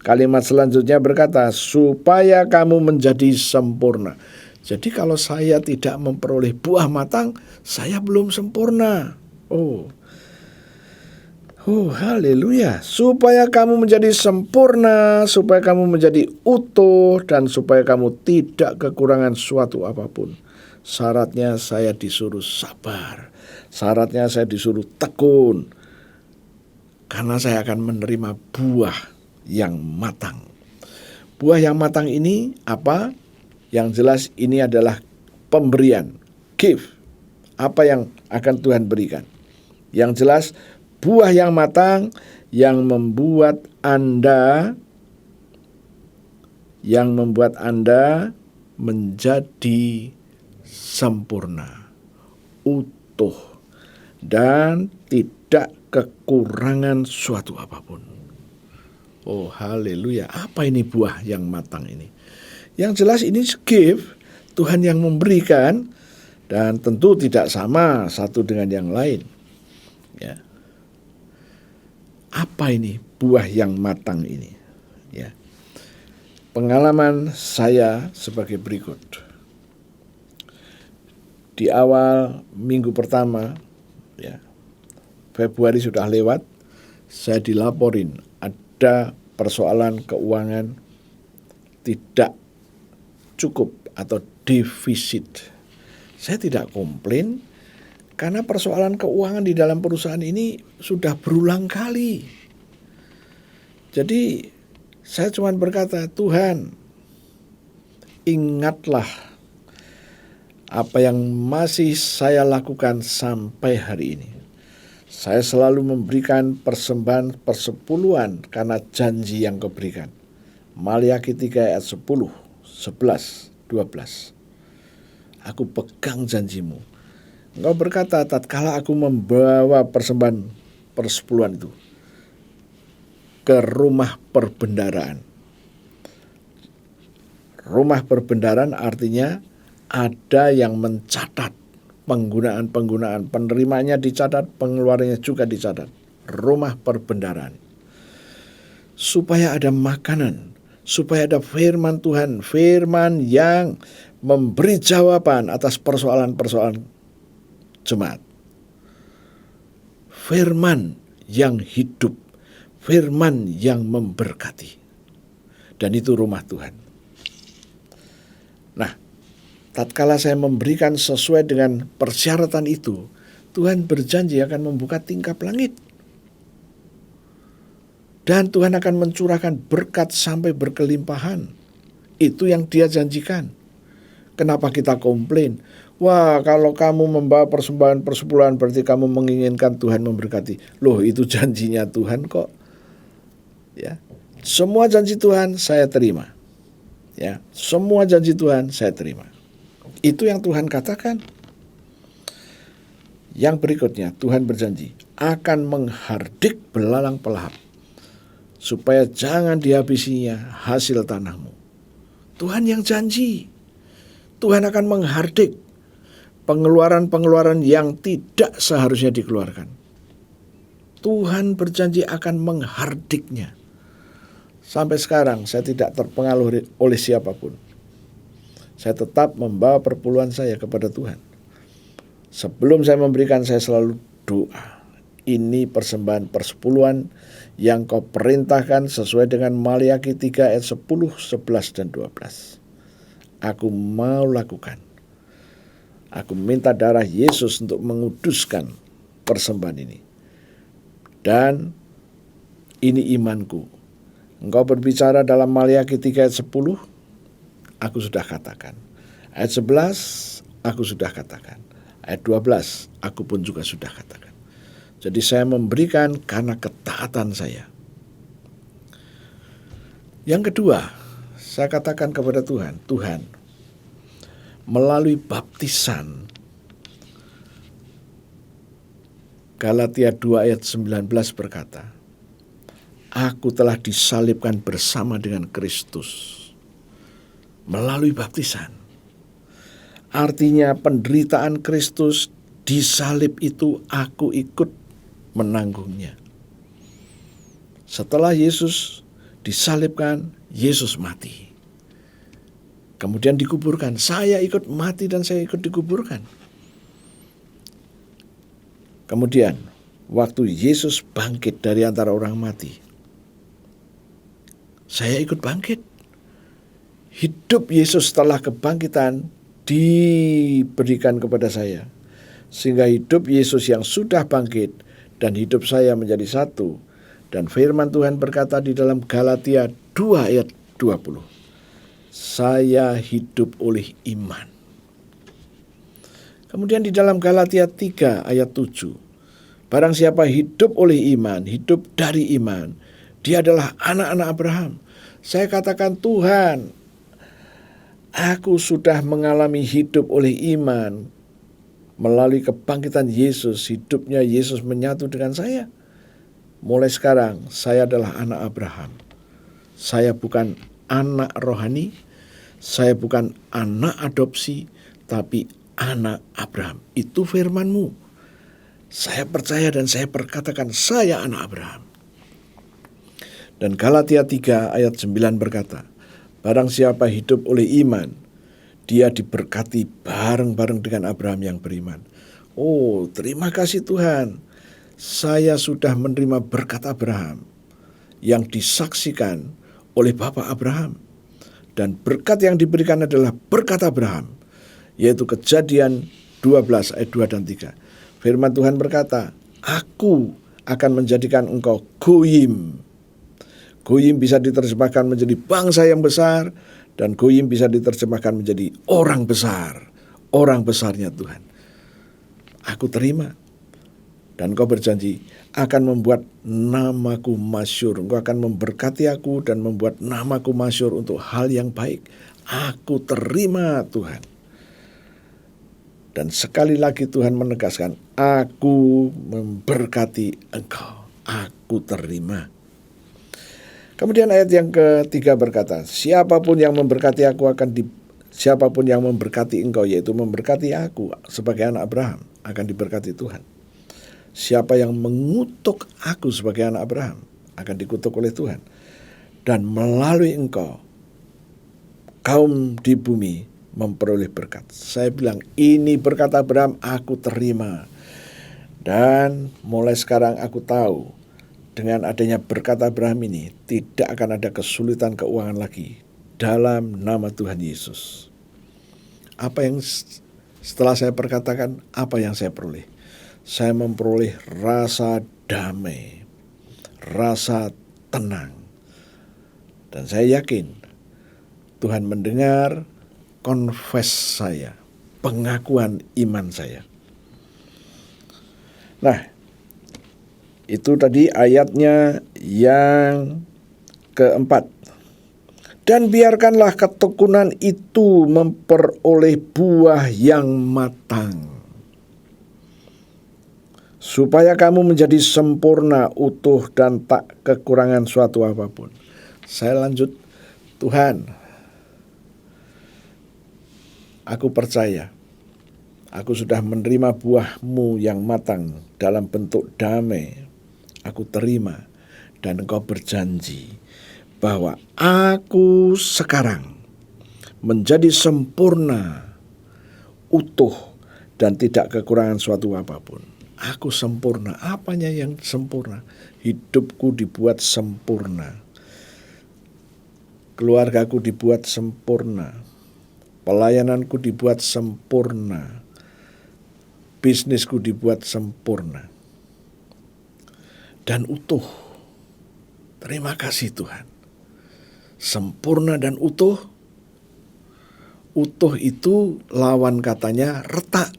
Kalimat selanjutnya berkata, supaya kamu menjadi sempurna. Jadi kalau saya tidak memperoleh buah matang, saya belum sempurna. Haleluya. Supaya kamu menjadi sempurna, supaya kamu menjadi utuh, dan supaya kamu tidak kekurangan suatu apapun. Syaratnya saya disuruh sabar. Syaratnya saya disuruh tekun. Karena saya akan menerima buah yang matang. Buah yang matang ini apa? Yang jelas ini adalah pemberian, gift. Apa yang akan Tuhan berikan? Yang jelas buah yang matang yang membuat Anda menjadi sempurna, utuh, dan tidak kekurangan suatu apapun. Oh, haleluya. Apa ini buah yang matang ini? Yang jelas ini gift, Tuhan yang memberikan, dan tentu tidak sama satu dengan yang lain. Ya. Apa ini buah yang matang ini? Ya. Pengalaman saya sebagai berikut. Di awal minggu pertama, ya, Februari sudah lewat, saya dilaporin ada persoalan keuangan tidak cukup atau defisit. Saya tidak komplain karena persoalan keuangan di dalam perusahaan ini sudah berulang kali. Jadi saya cuma berkata, Tuhan, ingatlah apa yang masih saya lakukan sampai hari ini. Saya selalu memberikan persembahan persepuluhan karena janji yang Kau berikan. Maliaki 3 ayat 10, 11, 12. Aku pegang janjimu. Engkau berkata, tatkala aku membawa persembahan persepuluhan itu ke rumah perbendaharaan. Rumah perbendaharaan artinya ada yang mencatat penggunaan, penerimanya dicatat, pengeluarannya juga dicatat. Rumah perbendaharaan. Supaya ada makanan, supaya ada firman Tuhan, firman yang memberi jawaban atas persoalan-persoalan jemaat. Firman yang hidup, firman yang memberkati. Dan itu rumah Tuhan. Nah, tatkala saya memberikan sesuai dengan persyaratan itu, Tuhan berjanji akan membuka tingkap langit. Dan Tuhan akan mencurahkan berkat sampai berkelimpahan. Itu yang Dia janjikan. Kenapa kita komplain? Wah, kalau kamu membawa persembahan persepuluhan berarti kamu menginginkan Tuhan memberkati. Loh, itu janjinya Tuhan kok. Ya. Semua janji Tuhan saya terima. Ya, semua janji Tuhan saya terima. Itu yang Tuhan katakan. Yang berikutnya, Tuhan berjanji akan menghardik belalang pelahap supaya jangan dihabisinya hasil tanahmu. Tuhan yang janji. Tuhan akan menghardik pengeluaran-pengeluaran yang tidak seharusnya dikeluarkan. Tuhan berjanji akan menghardiknya. Sampai sekarang saya tidak terpengaruh oleh siapapun. Saya tetap membawa perpuluhan saya kepada Tuhan. Sebelum saya memberikan, saya selalu doa. Ini persembahan persepuluhan yang Kau perintahkan sesuai dengan Maliaki 3 ayat 10, 11, dan 12. Aku mau lakukan. Aku minta darah Yesus untuk menguduskan persembahan ini. Dan ini imanku. Engkau berbicara dalam Maliaki 3 ayat 10, aku sudah katakan. Ayat 11, aku sudah katakan. Ayat 12, aku pun juga sudah katakan. Jadi saya memberikan karena ketaatan saya. Yang kedua, saya katakan kepada Tuhan, Tuhan, melalui baptisan, Galatia 2 ayat 19 berkata, aku telah disalibkan bersama dengan Kristus. Melalui baptisan. Artinya penderitaan Kristus disalib itu aku ikut menanggungnya. Setelah Yesus disalibkan, Yesus mati. Kemudian dikuburkan. Saya ikut mati dan saya ikut dikuburkan. Kemudian waktu Yesus bangkit dari antara orang mati, saya ikut bangkit. Hidup Yesus setelah kebangkitan diberikan kepada saya. Sehingga hidup Yesus yang sudah bangkit dan hidup saya menjadi satu. Dan firman Tuhan berkata di dalam Galatia 2 ayat 20. Saya hidup oleh iman. Kemudian di dalam Galatia 3 ayat 7. Barang siapa hidup oleh iman, hidup dari iman, dia adalah anak-anak Abraham. Saya katakan, Tuhan, aku sudah mengalami hidup oleh iman. Melalui kebangkitan Yesus, hidupnya Yesus menyatu dengan saya. Mulai sekarang, saya adalah anak Abraham. Saya bukan anak rohani, saya bukan anak adopsi, tapi anak Abraham. Itu firman-Mu. Saya percaya dan saya perkatakan, saya anak Abraham. Dan Galatia 3 ayat 9 berkata, barang siapa hidup oleh iman, dia diberkati bareng-bareng dengan Abraham yang beriman. Oh, terima kasih Tuhan. Saya sudah menerima berkat Abraham yang disaksikan oleh Bapak Abraham. Dan berkat yang diberikan adalah berkat Abraham, yaitu Kejadian 12 ayat 2 dan 3. Firman Tuhan berkata, aku akan menjadikan engkau goyim. Goyim bisa diterjemahkan menjadi bangsa yang besar, dan goyim bisa diterjemahkan menjadi orang besar. Orang besarnya Tuhan. Aku terima. Dan Engkau berjanji akan membuat namaku masyhur. Engkau akan memberkati aku dan membuat namaku masyhur untuk hal yang baik. Aku terima Tuhan. Dan sekali lagi Tuhan menegaskan, aku memberkati engkau. Aku terima. Kemudian ayat yang ketiga berkata, siapapun yang memberkati engkau, yaitu memberkati aku sebagai anak Abraham, akan diberkati Tuhan. Siapa yang mengutuk aku sebagai anak Abraham, akan dikutuk oleh Tuhan. Dan melalui engkau, kaum di bumi memperoleh berkat. Saya bilang, ini berkat Abraham, aku terima. Dan mulai sekarang aku tahu, dengan adanya berkat Abraham ini, tidak akan ada kesulitan keuangan lagi dalam nama Tuhan Yesus. Apa yang setelah saya perkatakan, apa yang saya peroleh? Saya memperoleh rasa damai, rasa tenang. Dan saya yakin Tuhan mendengar confess saya, pengakuan iman saya. Nah, itu tadi ayatnya yang keempat. Dan biarkanlah ketekunan itu memperoleh buah yang matang, supaya kamu menjadi sempurna, utuh, dan tak kekurangan suatu apapun. Saya lanjut, Tuhan, aku percaya, aku sudah menerima buah-Mu yang matang dalam bentuk damai. Aku terima, dan Engkau berjanji bahwa aku sekarang menjadi sempurna, utuh, dan tidak kekurangan suatu apapun. Aku sempurna. Apanya yang sempurna? Hidupku dibuat sempurna. Keluargaku dibuat sempurna. Pelayananku dibuat sempurna. Bisnisku dibuat sempurna. Dan utuh. Terima kasih Tuhan. Sempurna dan utuh. Utuh itu lawan katanya retak.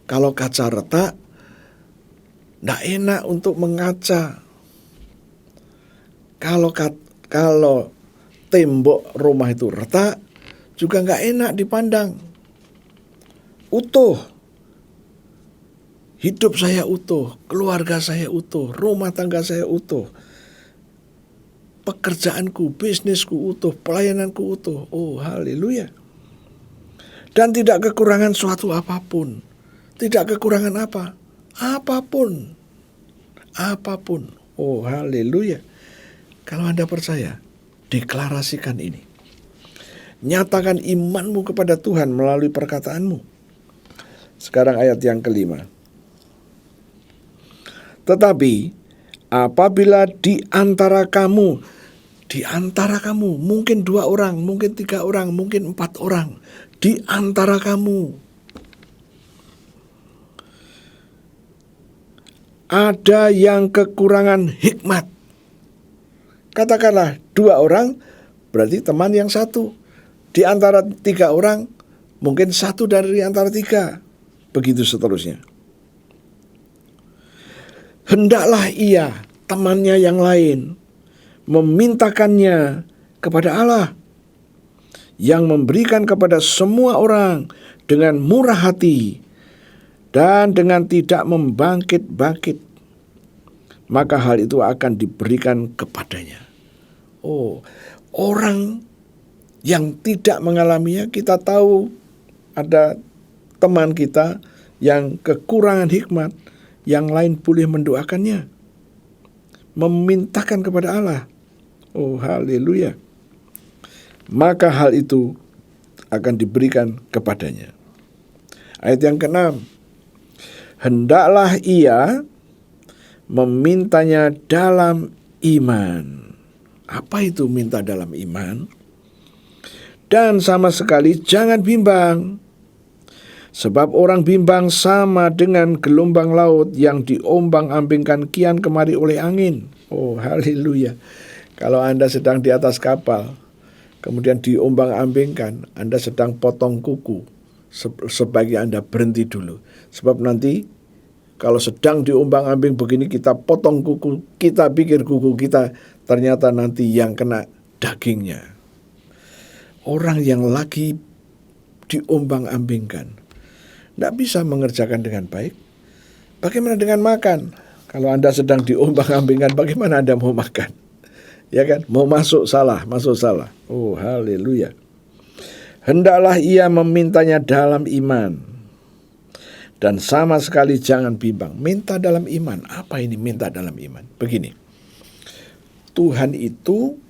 Kalau kaca retak, tidak enak untuk mengaca. Kalau tembok rumah itu retak, juga nggak enak dipandang. Utuh. Hidup saya utuh, keluarga saya utuh, rumah tangga saya utuh. Pekerjaanku, bisnisku utuh, pelayananku utuh. Oh, haleluya. Dan tidak kekurangan suatu apapun. Tidak kekurangan apa? Apapun. Apapun. Oh, haleluya. Kalau Anda percaya, deklarasikan ini. Nyatakan imanmu kepada Tuhan melalui perkataanmu. Sekarang ayat yang kelima. Tetapi apabila di antara kamu, mungkin 2 orang, mungkin 3 orang, mungkin 4 orang, di antara kamu ada yang kekurangan hikmat. Katakanlah 2 orang, berarti teman yang 1. Di antara 3 orang, mungkin 1 dari antara 3. Begitu seterusnya. Hendaklah ia, temannya yang lain, memintakannya kepada Allah, yang memberikan kepada semua orang dengan murah hati dan dengan tidak membangkit-bangkit, maka hal itu akan diberikan kepadanya. Oh, orang yang tidak mengalaminya, kita tahu ada teman kita yang kekurangan hikmat, yang lain boleh mendoakannya, memintakan kepada Allah. Oh, haleluya. Maka hal itu akan diberikan kepadanya. Ayat yang ke-6. Hendaklah ia memintanya dalam iman. Apa itu minta dalam iman? Dan sama sekali jangan bimbang. Sebab orang bimbang sama dengan gelombang laut yang diombang-ambingkan kian kemari oleh angin. Oh, haleluya. Kalau Anda sedang di atas kapal, kemudian diombang-ambingkan, Anda sedang potong kuku, sebaiknya Anda berhenti dulu. Sebab nanti kalau sedang diombang-ambing begini, kita potong kuku, kita pikir kuku kita, ternyata nanti yang kena dagingnya. Orang yang lagi diombang-ambingkan tidak bisa mengerjakan dengan baik. Bagaimana dengan makan? Kalau Anda sedang diombang-ambingkan, bagaimana Anda mau makan? Ya kan? Mau masuk salah. Oh, haleluya. Hendaklah ia memintanya dalam iman. Dan sama sekali jangan bimbang. Minta dalam iman. Apa ini minta dalam iman? Begini. Tuhan itu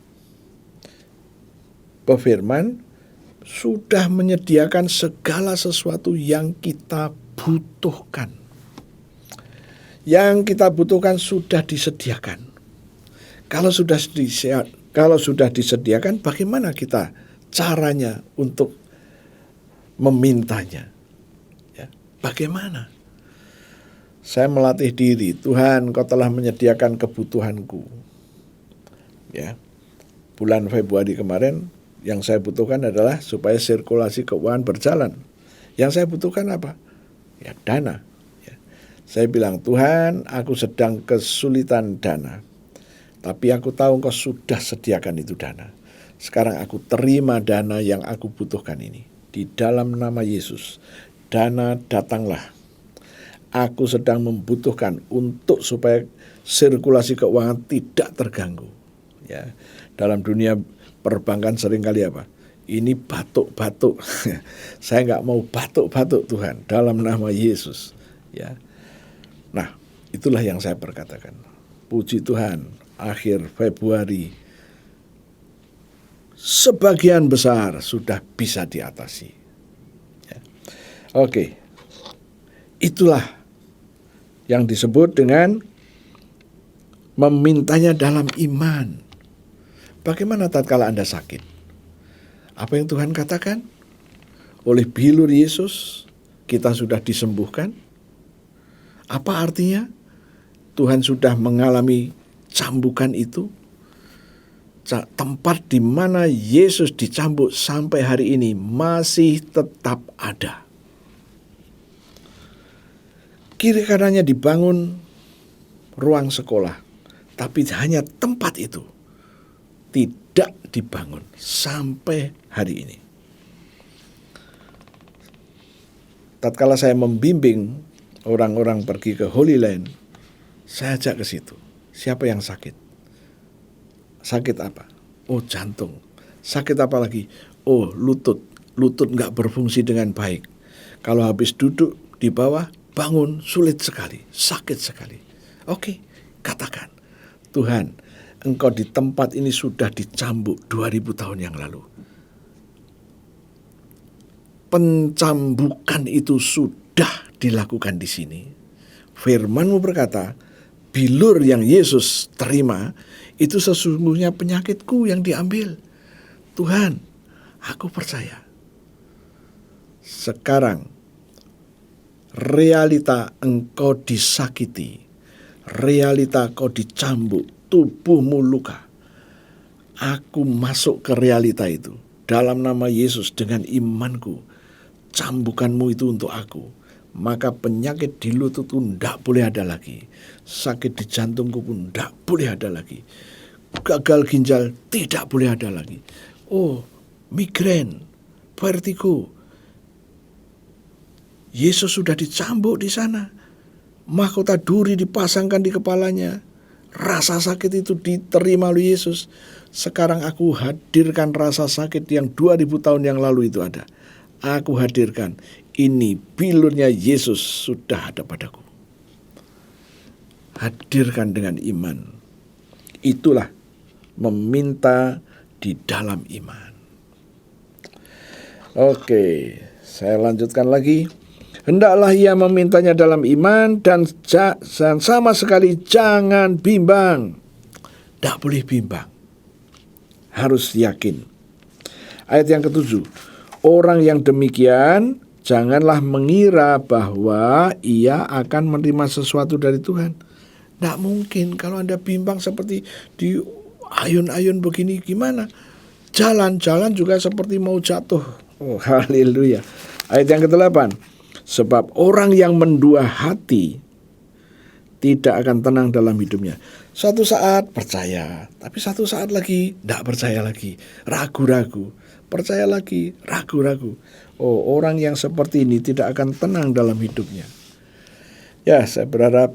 berfirman, sudah menyediakan segala sesuatu yang kita butuhkan. Yang kita butuhkan sudah disediakan. Kalau sudah disediakan, bagaimana kita caranya untuk memintanya? Ya, bagaimana? Saya melatih diri, Tuhan, Kau telah menyediakan kebutuhanku. Ya, bulan Februari kemarin, yang saya butuhkan adalah supaya sirkulasi keuangan berjalan. Yang saya butuhkan apa? Ya, dana. Ya. Saya bilang, Tuhan, aku sedang kesulitan dana. Tapi aku tahu Engkau sudah sediakan itu dana. Sekarang aku terima dana yang aku butuhkan ini. Di dalam nama Yesus, dana datanglah. Aku sedang membutuhkan untuk supaya sirkulasi keuangan tidak terganggu. Ya, dalam dunia perbankan seringkali apa? Ini batuk-batuk. Saya nggak mau batuk-batuk Tuhan, dalam nama Yesus. Ya. Nah, itulah yang saya perkatakan. Puji Tuhan, akhir Februari sebagian besar sudah bisa diatasi. Ya. Oke, itulah yang disebut dengan memintanya dalam iman. Bagaimana tatkala Anda sakit? Apa yang Tuhan katakan? Oleh bilur Yesus kita sudah disembuhkan. Apa artinya? Tuhan sudah mengalami cambukan itu. Tempat di mana Yesus dicambuk sampai hari ini masih tetap ada. Kiri kanannya dibangun ruang sekolah, tapi hanya tempat itu tidak dibangun sampai hari ini. Tatkala saya membimbing orang-orang pergi ke Holy Land, saya ajak ke situ. Siapa yang sakit? Sakit apa? Oh, jantung. Sakit apa lagi? Oh, lutut. Lutut nggak berfungsi dengan baik. Kalau habis duduk di bawah, bangun sulit sekali, sakit sekali. Oke, katakan, Tuhan, Engkau di tempat ini sudah dicambuk 2000 tahun yang lalu. Pencambukan itu sudah dilakukan di sini. Firman-Mu berkata, bilur yang Yesus terima itu sesungguhnya penyakitku yang diambil. Tuhan, aku percaya. Sekarang realita Engkau disakiti, realita Engkau dicambuk, tubuhmu luka. Aku masuk ke realita itu dalam nama Yesus dengan imanku. Cambukanmu itu untuk aku. Maka penyakit di lututku tidak boleh ada lagi. Sakit di jantungku pun tidak boleh ada lagi. Gagal ginjal tidak boleh ada lagi. Oh, migrain, vertigo. Yesus sudah dicambuk di sana. Mahkota duri dipasangkan di kepalanya. Rasa sakit itu diterima oleh Yesus. Sekarang aku hadirkan rasa sakit yang 2000 tahun yang lalu itu ada. Aku hadirkan. Ini bilurnya Yesus sudah ada padaku. Hadirkan dengan iman. Itulah meminta di dalam iman. Oke, saya lanjutkan lagi. Hendaklah ia memintanya dalam iman dan sama sekali jangan bimbang. Tidak boleh bimbang. Harus yakin. Ayat yang ke-7. Orang yang demikian janganlah mengira bahwa ia akan menerima sesuatu dari Tuhan. Tidak mungkin kalau Anda bimbang seperti di ayun-ayun begini, gimana? Jalan-jalan juga seperti mau jatuh. Oh, haleluya. Ayat yang ke-8. Sebab orang yang mendua hati tidak akan tenang dalam hidupnya. Suatu saat percaya, tapi satu saat lagi tidak percaya lagi. Ragu-ragu, percaya lagi, ragu-ragu. Oh, orang yang seperti ini tidak akan tenang dalam hidupnya. Ya, saya berharap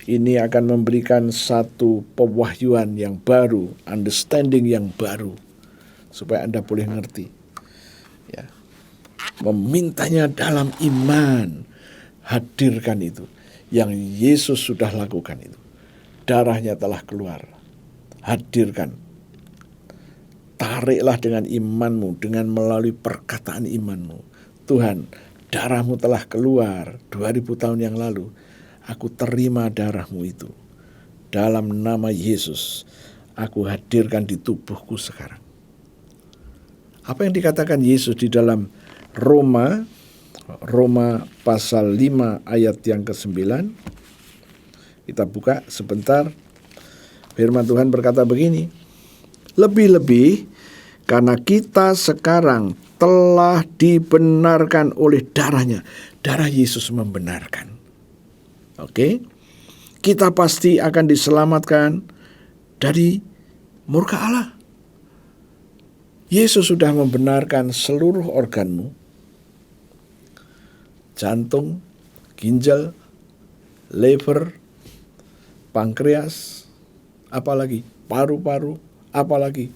ini akan memberikan satu pewahyuan yang baru, understanding yang baru, supaya Anda boleh ngerti. Ya, memintanya dalam iman, hadirkan itu. Yang Yesus sudah lakukan itu. Darahnya telah keluar. Hadirkan. Tariklah dengan imanmu, dengan melalui perkataan imanmu. Tuhan, darahmu telah keluar 2000 tahun yang lalu. Aku terima darahmu itu. Dalam nama Yesus, aku hadirkan di tubuhku sekarang. Apa yang dikatakan Yesus di dalam Roma pasal 5 ayat yang ke-9. Kita buka sebentar. Firman Tuhan berkata begini. Lebih-lebih karena kita sekarang telah dibenarkan oleh darahnya. Darah Yesus membenarkan. Oke? Kita pasti akan diselamatkan dari murka Allah. Yesus sudah membenarkan seluruh organmu. Jantung, ginjal, liver, pankreas, apalagi paru-paru, apalagi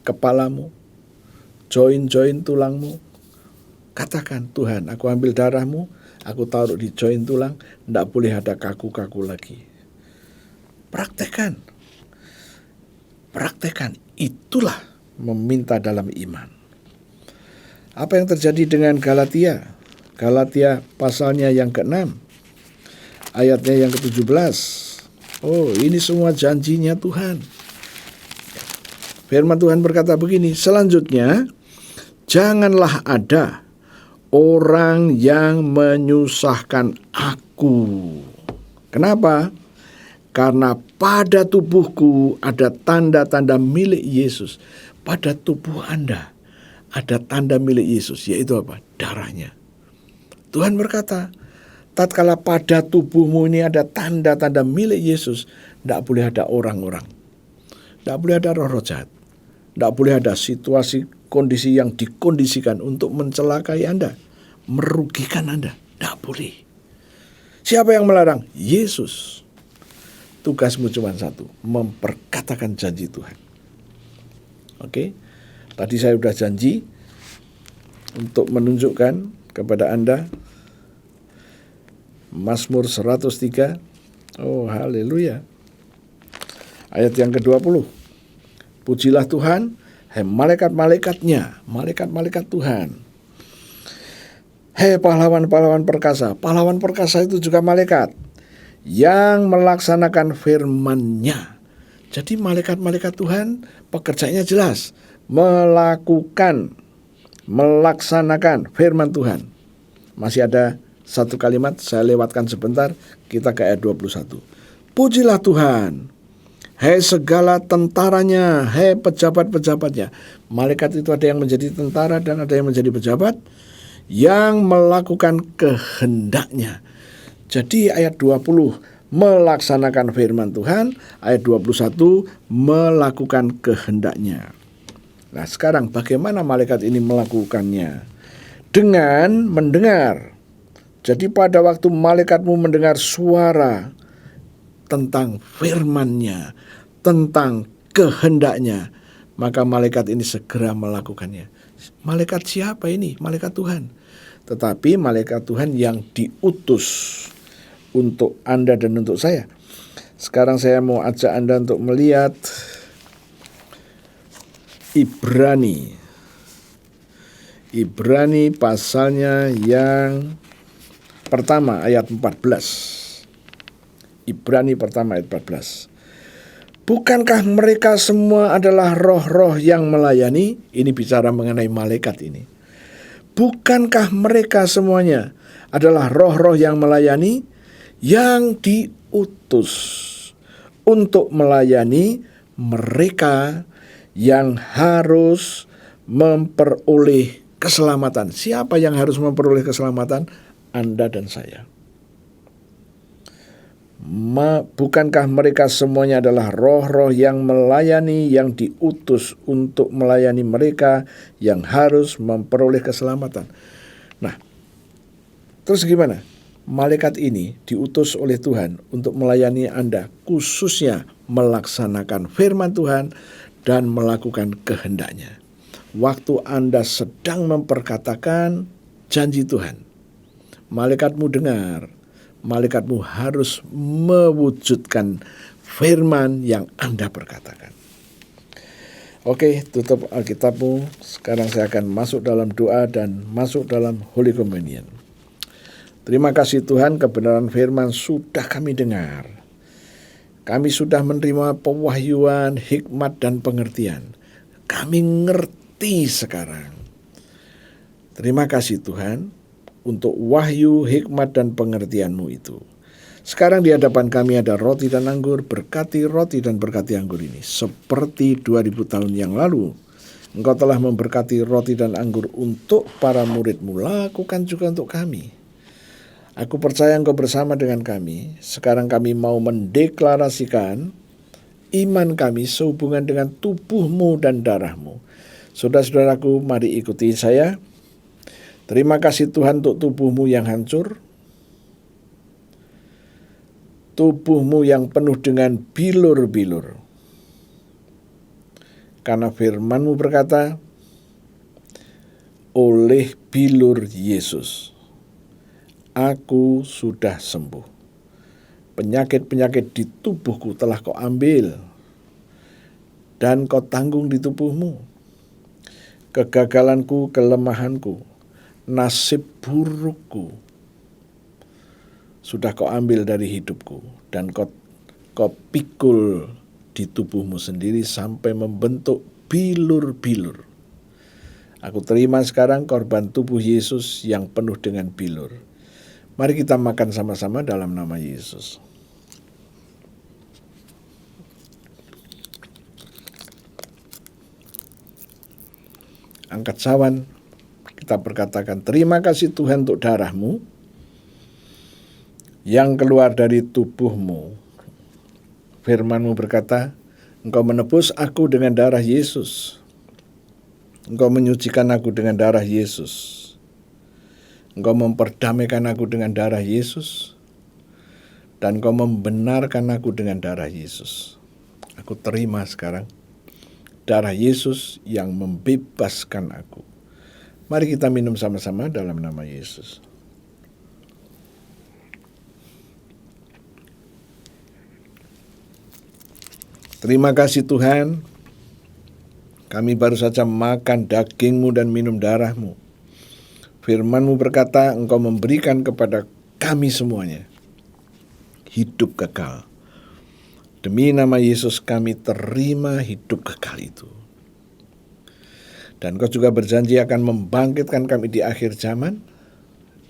kepalamu, join-join tulangmu. Katakan, Tuhan, aku ambil darahmu, aku taruh di join tulang, tidak boleh ada kaku-kaku lagi. Praktekkan. Praktekkan. Itulah meminta dalam iman. Apa yang terjadi dengan Galatia? Galatia pasalnya yang ke-6. Ayatnya yang ke-17. Oh, ini semua janjinya Tuhan. Firman Tuhan berkata begini, selanjutnya, janganlah ada orang yang menyusahkan aku. Kenapa? Karena pada tubuhku ada tanda-tanda milik Yesus. Pada tubuh Anda ada tanda milik Yesus, yaitu apa? Darahnya. Tuhan berkata, tatkala pada tubuhmu ini ada tanda-tanda milik Yesus, tidak boleh ada orang-orang. Tidak boleh ada roh-roh jahat. Tidak boleh ada situasi kondisi yang dikondisikan untuk mencelakai Anda, merugikan Anda. Tidak boleh. Siapa yang melarang? Yesus. Tugasmu cuma satu, memperkatakan janji Tuhan. Oke, tadi saya sudah janji untuk menunjukkan kepada Anda Mazmur 103. Oh, haleluya. Ayat yang ke-20. Pujilah Tuhan, hai malaikat-malaikatnya, malaikat-malaikat Tuhan. Hei pahlawan-pahlawan perkasa. Pahlawan perkasa itu juga malaikat yang melaksanakan firman-Nya. Jadi malaikat-malaikat Tuhan pekerjaannya jelas, melaksanakan firman Tuhan. Masih ada satu kalimat, saya lewatkan sebentar, kita ke ayat 21. Pujilah Tuhan, hei segala tentaranya, hei pejabat-pejabatnya. Malaikat itu ada yang menjadi tentara dan ada yang menjadi pejabat, yang melakukan kehendaknya. Jadi ayat 20 melaksanakan firman Tuhan, ayat 21 melakukan kehendaknya. Nah sekarang bagaimana malaikat ini melakukannya? Dengan mendengar. Jadi pada waktu malaikatmu mendengar suara tentang firman-Nya, tentang kehendaknya, maka malaikat ini segera melakukannya. Malaikat siapa ini? Malaikat Tuhan. Tetapi malaikat Tuhan yang diutus untuk Anda dan untuk saya. Sekarang saya mau ajak Anda untuk melihat Ibrani pasalnya yang pertama ayat 14. Ibrani pertama ayat 14. Bukankah mereka semua adalah roh-roh yang melayani? Ini bicara mengenai malaikat ini. Bukankah mereka semuanya adalah roh-roh yang melayani, yang diutus untuk melayani mereka yang harus memperoleh keselamatan. Siapa yang harus memperoleh keselamatan? Anda dan saya. Bukankah mereka semuanya adalah roh-roh yang melayani, yang diutus untuk melayani mereka yang harus memperoleh keselamatan? Nah, terus gimana? Malaikat ini diutus oleh Tuhan untuk melayani Anda, khususnya melaksanakan firman Tuhan dan melakukan kehendaknya. Waktu Anda sedang memperkatakan janji Tuhan, malaikatmu dengar, malaikatmu harus mewujudkan firman yang Anda perkatakan. Oke, tutup Alkitabmu. Sekarang saya akan masuk dalam doa dan masuk dalam Holy Communion. Terima kasih Tuhan, kebenaran firman sudah kami dengar. Kami sudah menerima pewahyuan, hikmat, dan pengertian. Kami ngerti sekarang. Terima kasih Tuhan untuk wahyu, hikmat, dan pengertian-Mu itu. Sekarang di hadapan kami ada roti dan anggur. Berkati roti dan berkati anggur ini. Seperti 2000 tahun yang lalu, Engkau telah memberkati roti dan anggur untuk para murid-Mu. Lakukan juga untuk kami. Aku percaya Engkau bersama dengan kami. Sekarang kami mau mendeklarasikan iman kami sehubungan dengan tubuh-Mu dan darah-Mu. Saudara-saudaraku, mari ikuti saya. Terima kasih Tuhan untuk tubuh-Mu yang hancur. Tubuh-Mu yang penuh dengan bilur-bilur. Karena firman-Mu berkata, oleh bilur Yesus, aku sudah sembuh. Penyakit-penyakit di tubuhku telah Kau ambil dan Kau tanggung di tubuh-Mu. Kegagalanku, kelemahanku, nasib burukku sudah Kau ambil dari hidupku dan Kau pikul di tubuh-Mu sendiri sampai membentuk bilur-bilur. Aku terima sekarang korban tubuh Yesus yang penuh dengan bilur. Mari kita makan sama-sama dalam nama Yesus. Angkat sawan, kita berkatakan terima kasih Tuhan untuk darah-Mu yang keluar dari tubuh-Mu. Firman-Mu berkata, Engkau menebus aku dengan darah Yesus. Engkau menyucikan aku dengan darah Yesus. Engkau memperdamaikan aku dengan darah Yesus. Dan Engkau membenarkan aku dengan darah Yesus. Aku terima sekarang darah Yesus yang membebaskan aku. Mari kita minum sama-sama dalam nama Yesus. Terima kasih Tuhan, kami baru saja makan daging-Mu dan minum darah-Mu. Firman-Mu berkata, Engkau memberikan kepada kami semuanya hidup kekal. Demi nama Yesus kami terima hidup kekal itu. Dan Engkau juga berjanji akan membangkitkan kami di akhir zaman.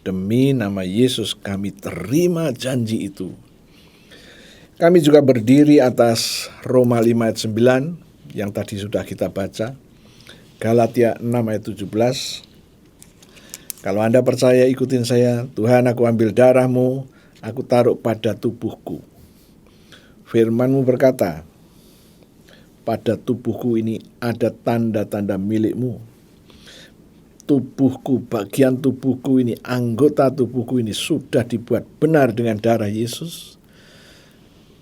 Demi nama Yesus kami terima janji itu. Kami juga berdiri atas Roma 5 ayat 9 yang tadi sudah kita baca. Galatia 6 ayat 17. Kalau Anda percaya, ikutin saya. Tuhan, aku ambil darah-Mu, aku taruh pada tubuhku. Firman-Mu berkata, pada tubuhku ini ada tanda-tanda milik-Mu. Tubuhku, bagian tubuhku ini, anggota tubuhku ini sudah dibuat benar dengan darah Yesus.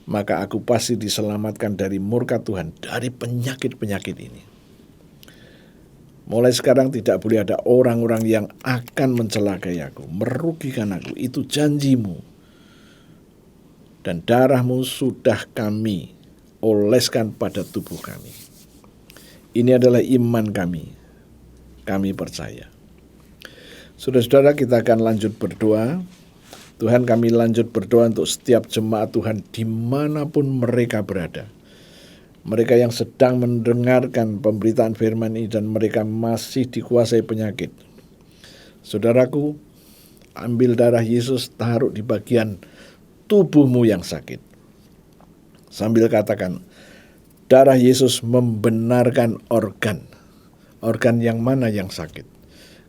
Maka aku pasti diselamatkan dari murka Tuhan, dari penyakit-penyakit ini. Mulai sekarang tidak boleh ada orang-orang yang akan mencelakai aku, merugikan aku. Itu janji-Mu. Dan darah-Mu sudah kami oleskan pada tubuh kami. Ini adalah iman kami. Kami percaya. Saudara-saudara, kita akan lanjut berdoa. Tuhan, kami lanjut berdoa untuk setiap jemaat Tuhan dimanapun mereka berada. Mereka yang sedang mendengarkan pemberitaan firman ini dan mereka masih dikuasai penyakit. Saudaraku, ambil darah Yesus, taruh di bagian tubuhmu yang sakit. Sambil katakan, darah Yesus membenarkan organ. Organ yang mana yang sakit?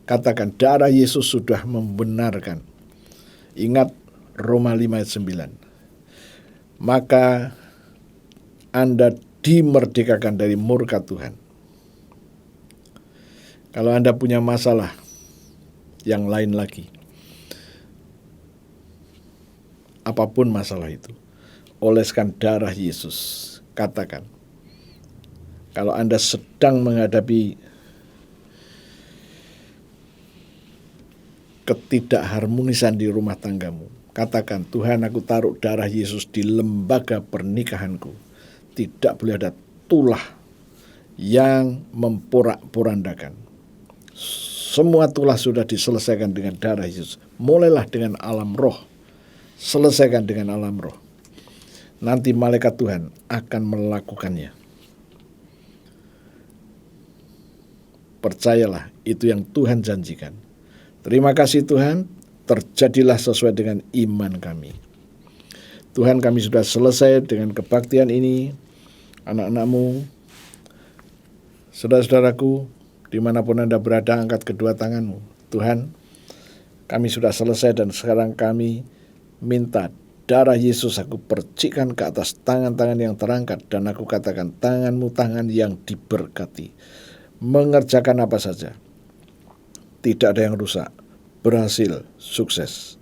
Katakan, darah Yesus sudah membenarkan. Ingat Roma 5 ayat 9. Maka Anda dimerdekakan dari murka Tuhan. Kalau Anda punya masalah yang lain lagi, apapun masalah itu, oleskan darah Yesus. Katakan, kalau Anda sedang menghadapi ketidakharmonisan di rumah tanggamu, katakan, Tuhan, aku taruh darah Yesus di lembaga pernikahanku. Tidak boleh ada tulah yang memporak-porandakan. Semua tulah sudah diselesaikan dengan darah Yesus. Mulailah dengan alam roh. Selesaikan dengan alam roh. Nanti malaikat Tuhan akan melakukannya. Percayalah, itu yang Tuhan janjikan. Terima kasih Tuhan, terjadilah sesuai dengan iman kami. Tuhan, kami sudah selesai dengan kebaktian ini. Anak-anak-Mu, saudara-saudaraku, dimanapun Anda berada, angkat kedua tanganmu. Tuhan, kami sudah selesai dan sekarang kami minta darah Yesus aku percikan ke atas tangan-tangan yang terangkat. Dan aku katakan, tanganmu tangan yang diberkati. Mengerjakan apa saja. Tidak ada yang rusak, berhasil, sukses.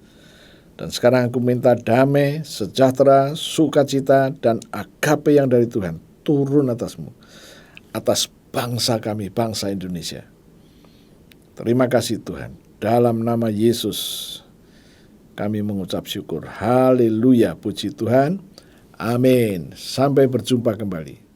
Dan sekarang aku minta damai, sejahtera, sukacita, dan agape yang dari Tuhan turun atasmu, atas bangsa kami, bangsa Indonesia. Terima kasih Tuhan. Dalam nama Yesus kami mengucap syukur. Haleluya, puji Tuhan. Amin. Sampai berjumpa kembali.